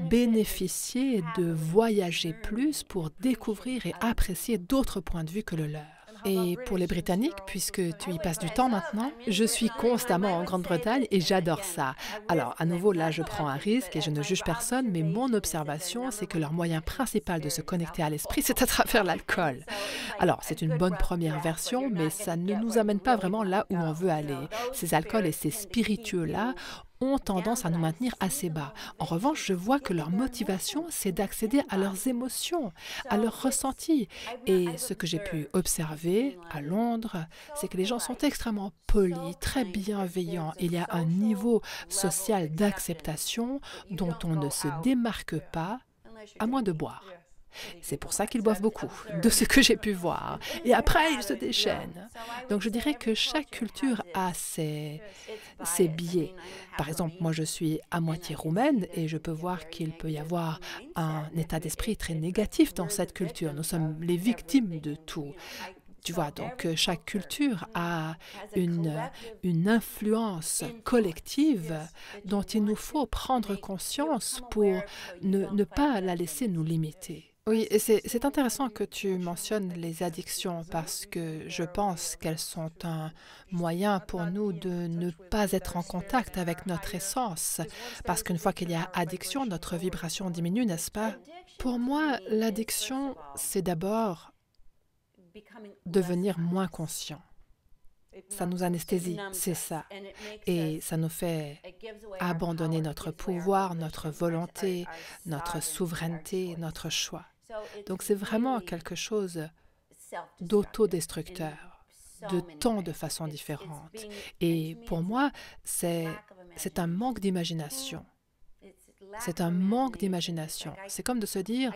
bénéficier de voyager plus pour découvrir et apprécier d'autres points de vue que le leur. Et pour les Britanniques, puisque tu y passes du temps maintenant, je suis constamment en Grande-Bretagne et j'adore ça. Alors, à nouveau, là, je prends un risque et je ne juge personne, mais mon observation, c'est que leur moyen principal de se connecter à l'esprit, c'est à travers l'alcool. Alors, c'est une bonne première version, mais ça ne nous amène pas vraiment là où on veut aller. Ces alcools et ces spiritueux-là ont tendance à nous maintenir assez bas. En revanche, je vois que leur motivation, c'est d'accéder à leurs émotions, à leurs ressentis. Et ce que j'ai pu observer à Londres, c'est que les gens sont extrêmement polis, très bienveillants. Il y a un niveau social d'acceptation dont on ne se démarque pas, à moins de boire. C'est pour ça qu'ils boivent beaucoup, de ce que j'ai pu voir. Et après, ils se déchaînent. Donc je dirais que chaque culture a ses biais. Par exemple, moi je suis à moitié roumaine et je peux voir qu'il peut y avoir un état d'esprit très négatif dans cette culture. Nous sommes les victimes de tout. Tu vois, donc chaque culture a une influence collective dont il nous faut prendre conscience pour ne pas la laisser nous limiter. Oui, et c'est intéressant que tu mentionnes les addictions parce que je pense qu'elles sont un moyen pour nous de ne pas être en contact avec notre essence. Parce qu'une fois qu'il y a addiction, notre vibration diminue, n'est-ce pas? Pour moi, l'addiction, c'est d'abord devenir moins conscient. Ça nous anesthésie, c'est ça. Et ça nous fait abandonner notre pouvoir, notre volonté, notre souveraineté, notre choix. Donc c'est vraiment quelque chose d'autodestructeur, de tant de façons différentes. Et pour moi, c'est un manque d'imagination. C'est un manque d'imagination. C'est comme de se dire,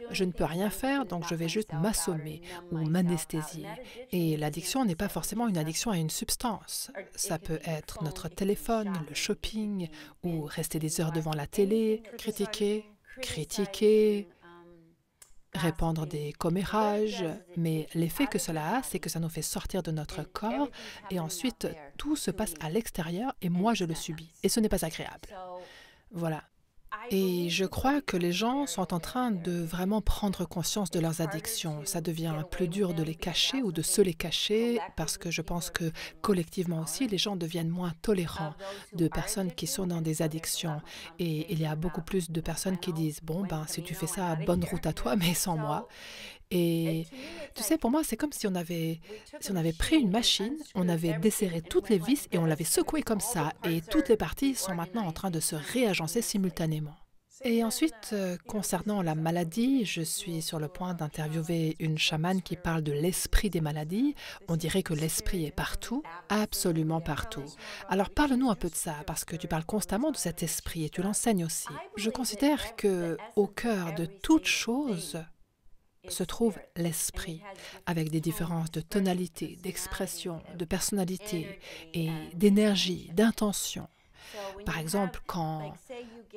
je ne peux rien faire, donc je vais juste m'assommer ou m'anesthésier. Et l'addiction n'est pas forcément une addiction à une substance. Ça peut être notre téléphone, le shopping, ou rester des heures devant la télé, critiquer, répandre des commérages. Mais l'effet que cela a, c'est que ça nous fait sortir de notre corps et ensuite tout se passe à l'extérieur et moi je le subis. Et ce n'est pas agréable. Voilà. Et je crois que les gens sont en train de vraiment prendre conscience de leurs addictions. Ça devient plus dur de les cacher ou de se les cacher parce que je pense que collectivement aussi, les gens deviennent moins tolérants de personnes qui sont dans des addictions. Et il y a beaucoup plus de personnes qui disent « Bon, ben, si tu fais ça, bonne route à toi, mais sans moi. » Et tu sais, pour moi, c'est comme si on avait pris une machine, on avait desserré toutes les vis et on l'avait secouée comme ça. Et toutes les parties sont maintenant en train de se réagencer simultanément. Et ensuite, concernant la maladie, je suis sur le point d'interviewer une chamane qui parle de l'esprit des maladies. On dirait que l'esprit est partout, absolument partout. Alors parle-nous un peu de ça, parce que tu parles constamment de cet esprit et tu l'enseignes aussi. Je considère qu'au cœur de toute chose se trouve l'esprit, avec des différences de tonalité, d'expression, de personnalité et d'énergie, d'intention. Par exemple, quand,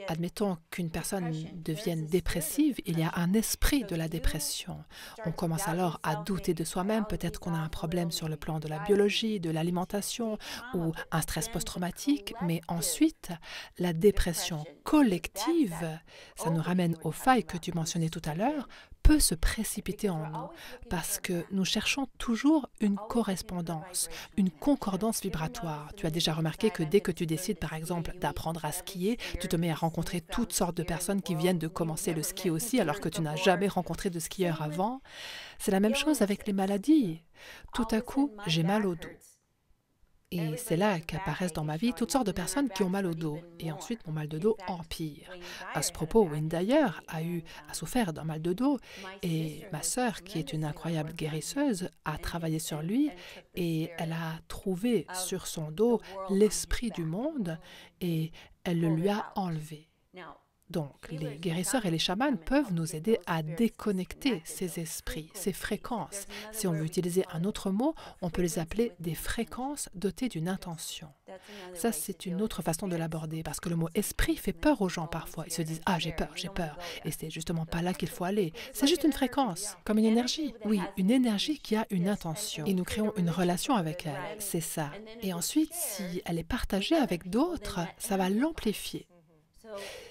admettons qu'une personne devienne dépressive, il y a un esprit de la dépression. On commence alors à douter de soi-même, peut-être qu'on a un problème sur le plan de la biologie, de l'alimentation ou un stress post-traumatique, mais ensuite, la dépression collective, ça nous ramène aux failles que tu mentionnais tout à l'heure, peut se précipiter en nous parce que nous cherchons toujours une correspondance, une concordance vibratoire. Tu as déjà remarqué que dès que tu décides, par exemple, d'apprendre à skier, tu te mets à rencontrer toutes sortes de personnes qui viennent de commencer le ski aussi alors que tu n'as jamais rencontré de skieur avant. C'est la même chose avec les maladies. Tout à coup, j'ai mal au dos. Et c'est là qu'apparaissent dans ma vie toutes sortes de personnes qui ont mal au dos. Et ensuite, mon mal de dos empire. À ce propos, Wayne Dyer a souffert d'un mal de dos. Et ma sœur, qui est une incroyable guérisseuse, a travaillé sur lui. Et elle a trouvé sur son dos l'esprit du monde. Et elle le lui a enlevé. Donc, les guérisseurs et les chamans peuvent nous aider à déconnecter ces esprits, ces fréquences. Si on veut utiliser un autre mot, on peut les appeler des fréquences dotées d'une intention. Ça, c'est une autre façon de l'aborder, parce que le mot esprit fait peur aux gens parfois. Ils se disent « Ah, j'ai peur. » Et c'est justement pas là qu'il faut aller. C'est juste une fréquence, comme une énergie. Oui, une énergie qui a une intention. Et nous créons une relation avec elle, c'est ça. Et ensuite, si elle est partagée avec d'autres, ça va l'amplifier.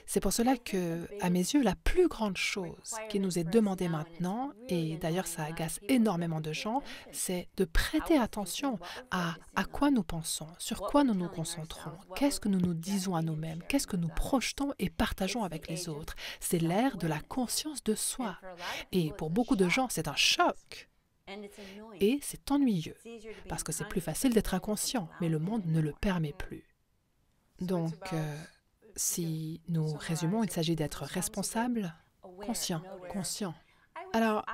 C'est pour cela que, à mes yeux, la plus grande chose qui nous est demandée maintenant, et d'ailleurs ça agace énormément de gens, c'est de prêter attention à quoi nous pensons, sur quoi nous nous concentrons, qu'est-ce que nous nous disons à nous-mêmes, qu'est-ce que nous projetons et partageons avec les autres. C'est l'ère de la conscience de soi. Et pour beaucoup de gens, c'est un choc. Et c'est ennuyeux, parce que c'est plus facile d'être inconscient, mais le monde ne le permet plus. Donc, si nous résumons, il s'agit d'être responsable, conscient. Alors,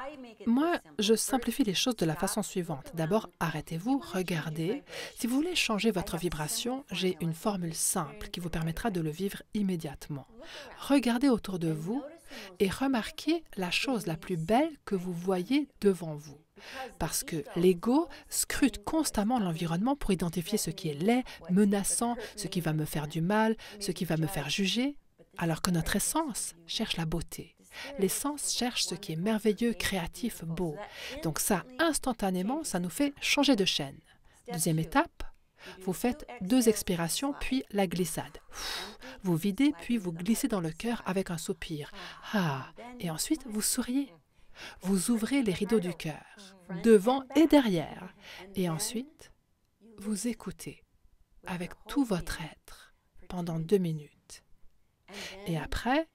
moi, je simplifie les choses de la façon suivante. D'abord, arrêtez-vous, regardez. Si vous voulez changer votre vibration, j'ai une formule simple qui vous permettra de le vivre immédiatement. Regardez autour de vous et remarquez la chose la plus belle que vous voyez devant vous. Parce que l'ego scrute constamment l'environnement pour identifier ce qui est laid, menaçant, ce qui va me faire du mal, ce qui va me faire juger, alors que notre essence cherche la beauté. L'essence cherche ce qui est merveilleux, créatif, beau. Donc ça, instantanément, ça nous fait changer de chaîne. Deuxième étape, vous faites 2 expirations, puis la glissade. Vous videz, puis vous glissez dans le cœur avec un soupir. Et ensuite, vous souriez. Vous ouvrez les rideaux du cœur, devant et derrière. Et ensuite, vous écoutez avec tout votre être pendant 2 minutes. Et après,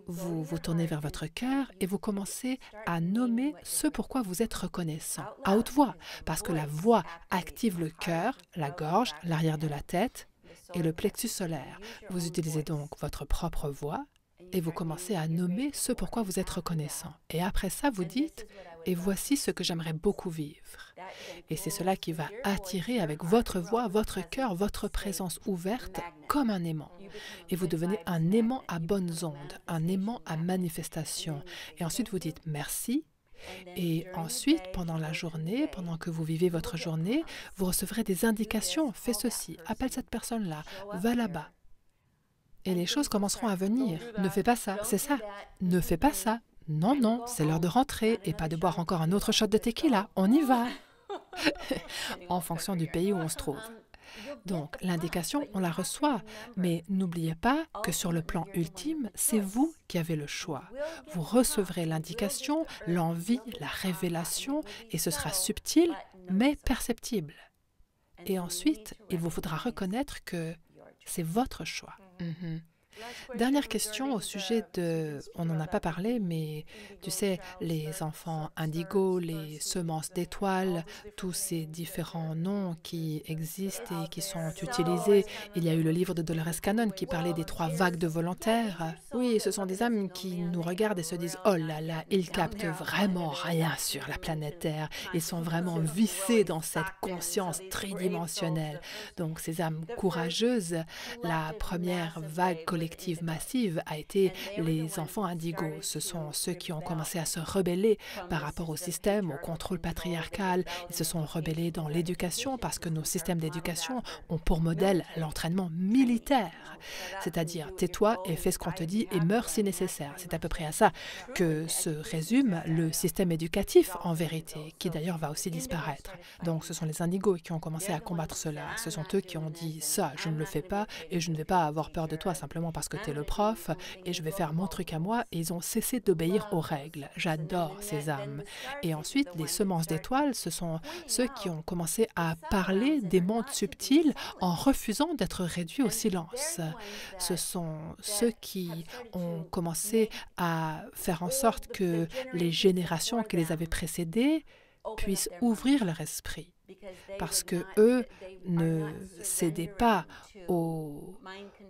vous vous tournez vers votre cœur et vous commencez à nommer ce pourquoi vous êtes reconnaissant, à haute voix, parce que la voix active le cœur, la gorge, l'arrière de la tête et le plexus solaire. Vous utilisez donc votre propre voix et vous commencez à nommer ce pourquoi vous êtes reconnaissant. Et après ça, vous dites « Et voici ce que j'aimerais beaucoup vivre ». Et c'est cela qui va attirer avec votre voix, votre cœur, votre présence ouverte comme un aimant. Et vous devenez un aimant à bonnes ondes, un aimant à manifestation. Et ensuite, vous dites « Merci ». Et ensuite, pendant la journée, pendant que vous vivez votre journée, vous recevrez des indications. Fais ceci, appelle cette personne-là, va là-bas. Et les choses commenceront à venir. Ne fais pas ça, c'est ça. Ne fais pas ça. Non, non, c'est l'heure de rentrer et pas de boire encore un autre shot de tequila. On y va. En fonction du pays où on se trouve. Donc, l'indication, on la reçoit. Mais n'oubliez pas que sur le plan ultime, c'est vous qui avez le choix. Vous recevrez l'indication, l'envie, la révélation, et ce sera subtil, mais perceptible. Et ensuite, il vous faudra reconnaître que c'est votre choix. Dernière question au sujet de... On n'en a pas parlé, mais tu sais, les enfants indigo, les semences d'étoiles, tous ces différents noms qui existent et qui sont utilisés. Il y a eu le livre de Dolores Cannon qui parlait des 3 vagues de volontaires. Oui, ce sont des âmes qui nous regardent et se disent « Oh là là, ils captent vraiment rien sur la planète Terre. Ils sont vraiment vissés dans cette conscience tridimensionnelle. » Donc ces âmes courageuses, la première vague collective massive a été les enfants indigos. Ce sont ceux qui ont commencé à se rebeller par rapport au système, au contrôle patriarcal. Ils se sont rebellés dans l'éducation parce que nos systèmes d'éducation ont pour modèle l'entraînement militaire. C'est-à-dire, tais-toi et fais ce qu'on te dit et meurs si nécessaire. C'est à peu près à ça que se résume le système éducatif en vérité, qui d'ailleurs va aussi disparaître. Donc ce sont les indigos qui ont commencé à combattre cela. Ce sont eux qui ont dit ça, je ne le fais pas et je ne vais pas avoir peur de toi simplement parce que tu es le prof et je vais faire mon truc à moi, et ils ont cessé d'obéir aux règles. J'adore ces âmes. Et ensuite, les semences d'étoiles, ce sont ceux qui ont commencé à parler des mondes subtils en refusant d'être réduits au silence. Ce sont ceux qui ont commencé à faire en sorte que les générations qui les avaient précédées puissent ouvrir leur esprit. parce que eux ne cédaient pas au,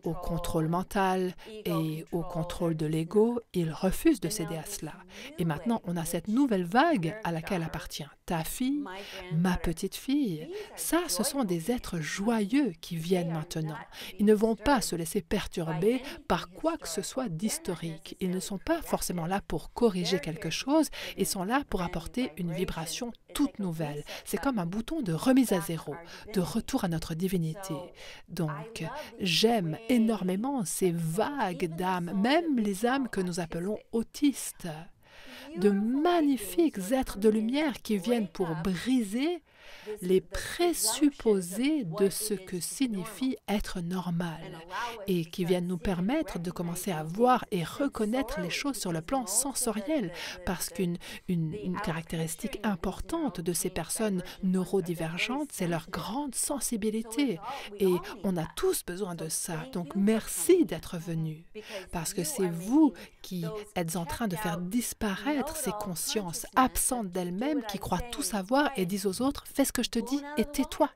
au contrôle mental et au contrôle de l'ego. Ils refusent de céder à cela. Et maintenant, on a cette nouvelle vague à laquelle appartient ta fille, ma petite fille. Ça, ce sont des êtres joyeux qui viennent maintenant. Ils ne vont pas se laisser perturber par quoi que ce soit d'historique. Ils ne sont pas forcément là pour corriger quelque chose, ils sont là pour apporter une vibration toute nouvelle. C'est comme un bouton de remise à zéro, de retour à notre divinité. Donc, j'aime énormément ces vagues d'âmes, même les âmes que nous appelons autistes, de magnifiques êtres de lumière qui viennent pour briser les présupposés de ce que signifie être normal et qui viennent nous permettre de commencer à voir et reconnaître les choses sur le plan sensoriel parce qu'une caractéristique importante de ces personnes neurodivergentes, c'est leur grande sensibilité et on a tous besoin de ça. Donc merci d'être venus parce que c'est vous qui êtes en train de faire disparaître ces consciences absentes d'elles-mêmes qui croient tout savoir et disent aux autres « fais ce que je te dis et tais-toi ».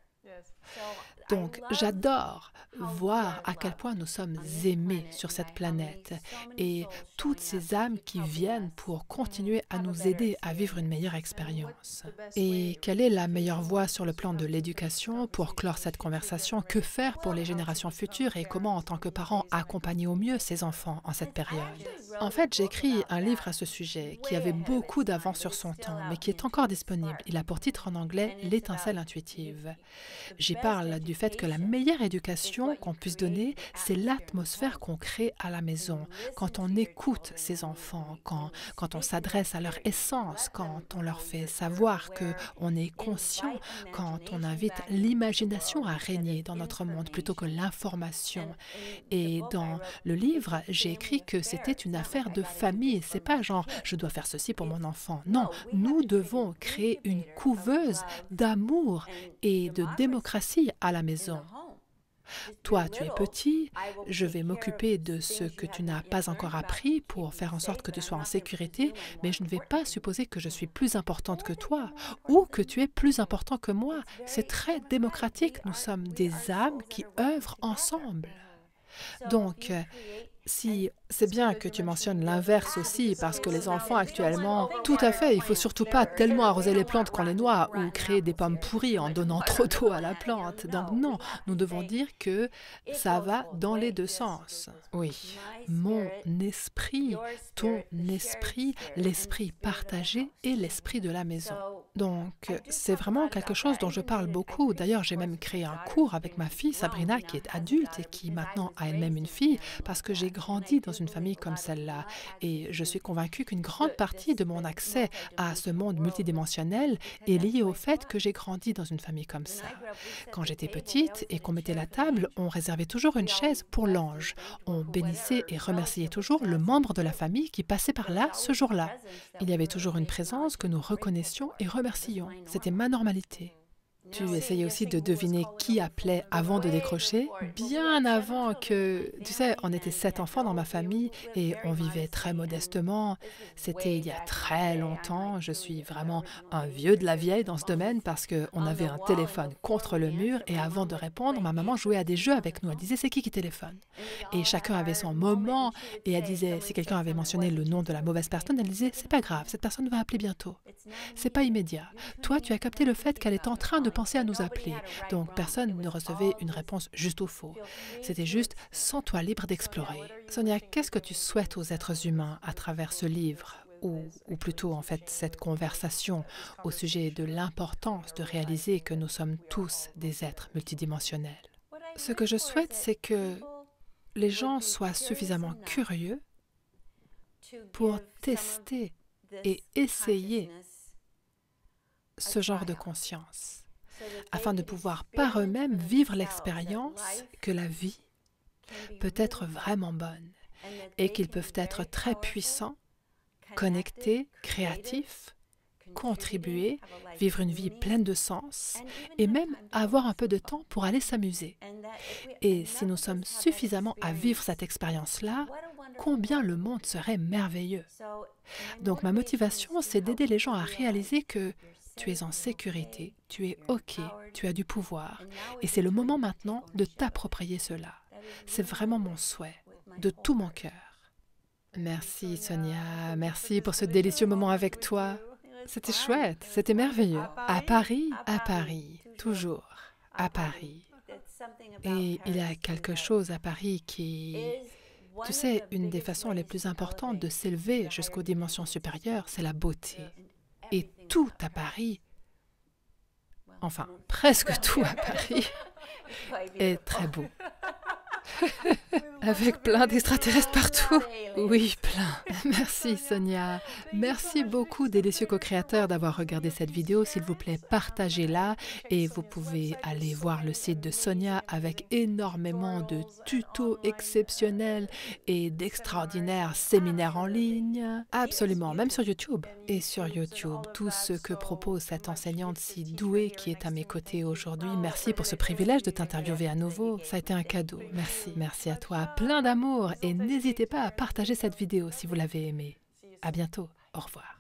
Donc, j'adore voir à quel point nous sommes aimés sur cette planète et toutes ces âmes qui viennent pour continuer à nous aider à vivre une meilleure expérience. Et quelle est la meilleure voie sur le plan de l'éducation pour clore cette conversation? Que faire pour les générations futures et comment, en tant que parents, accompagner au mieux ces enfants en cette période? En fait, j'ai écrit un livre à ce sujet qui avait beaucoup d'avance sur son temps, mais qui est encore disponible. Il a pour titre en anglais « L'étincelle intuitive ». J'y parle du fait que la meilleure éducation qu'on puisse donner, c'est l'atmosphère qu'on crée à la maison, quand on écoute ces enfants, quand on s'adresse à leur essence, quand on leur fait savoir qu'on est conscient, quand on invite l'imagination à régner dans notre monde plutôt que l'information. Et dans le livre, j'ai écrit que c'était une affaire de famille. C'est pas genre « je dois faire ceci pour mon enfant ». Non, nous devons créer une couveuse d'amour et de démocratie à la maison. Toi, tu es petit, je vais m'occuper de ce que tu n'as pas encore appris pour faire en sorte que tu sois en sécurité, mais je ne vais pas supposer que je suis plus importante que toi ou que tu es plus important que moi. C'est très démocratique, nous sommes des âmes qui œuvrent ensemble. Donc, si c'est bien que tu mentionnes l'inverse aussi, parce que les enfants actuellement, tout à fait, il ne faut surtout pas tellement arroser les plantes qu'on les noie ou créer des pommes pourries en donnant trop d'eau à la plante. Donc non, nous devons dire que ça va dans les deux sens. Oui, mon esprit, ton esprit, l'esprit partagé et l'esprit de la maison. Donc, c'est vraiment quelque chose dont je parle beaucoup. D'ailleurs, j'ai même créé un cours avec ma fille Sabrina, qui est adulte et qui maintenant a elle-même une fille, parce que j'ai grandi dans une famille comme celle-là. Et je suis convaincue qu'une grande partie de mon accès à ce monde multidimensionnel est liée au fait que j'ai grandi dans une famille comme ça. Quand j'étais petite et qu'on mettait la table, on réservait toujours une chaise pour l'ange. On bénissait et remerciait toujours le membre de la famille qui passait par là ce jour-là. Il y avait toujours une présence que nous reconnaissions et remercions. C'était ma normalité. Tu essayais aussi de deviner qui appelait avant de décrocher, bien avant que... Tu sais, on était 7 enfants dans ma famille et on vivait très modestement. C'était il y a très longtemps. Je suis vraiment un vieux de la vieille dans ce domaine parce qu'on avait un téléphone contre le mur et avant de répondre, ma maman jouait à des jeux avec nous. Elle disait « c'est qui téléphone ?» Et chacun avait son moment et elle disait, si quelqu'un avait mentionné le nom de la mauvaise personne, elle disait « c'est pas grave, cette personne va appeler bientôt. C'est pas immédiat. Toi, tu as capté le fait qu'elle est en train de penser à nous appeler. Donc, personne ne recevait une réponse juste ou faux. C'était juste « sens-toi libre d'explorer ». Sonia, qu'est-ce que tu souhaites aux êtres humains à travers ce livre ou plutôt en fait cette conversation au sujet de l'importance de réaliser que nous sommes tous des êtres multidimensionnels? Ce que je souhaite, c'est que les gens soient suffisamment curieux pour tester et essayer ce genre de conscience, afin de pouvoir par eux-mêmes vivre l'expérience que la vie peut être vraiment bonne et qu'ils peuvent être très puissants, connectés, créatifs, contribuer, vivre une vie pleine de sens et même avoir un peu de temps pour aller s'amuser. Et si nous sommes suffisamment à vivre cette expérience-là, combien le monde serait merveilleux. Donc ma motivation, c'est d'aider les gens à réaliser que tu es en sécurité, tu es OK, tu as du pouvoir. Et c'est le moment maintenant de t'approprier cela. C'est vraiment mon souhait, de tout mon cœur. Merci Sonia, merci pour ce délicieux moment avec toi. C'était chouette, c'était merveilleux. À Paris, toujours à Paris. Et il y a quelque chose à Paris qui... Tu sais, une des façons les plus importantes de s'élever jusqu'aux dimensions supérieures, c'est la beauté. Et tout à Paris, enfin presque tout à Paris, est très beau. Avec plein d'extraterrestres partout. Oui, plein. Merci Sonia. Merci beaucoup, délicieux co-créateurs, d'avoir regardé cette vidéo. S'il vous plaît, partagez-la et vous pouvez aller voir le site de Sonia avec énormément de tutos exceptionnels et d'extraordinaires séminaires en ligne. Absolument, même sur YouTube. Et sur YouTube, tout ce que propose cette enseignante si douée qui est à mes côtés aujourd'hui. Merci pour ce privilège de t'interviewer à nouveau. Ça a été un cadeau. Merci. Merci à toi, plein d'amour et n'hésitez pas à partager cette vidéo si vous l'avez aimée. À bientôt, au revoir.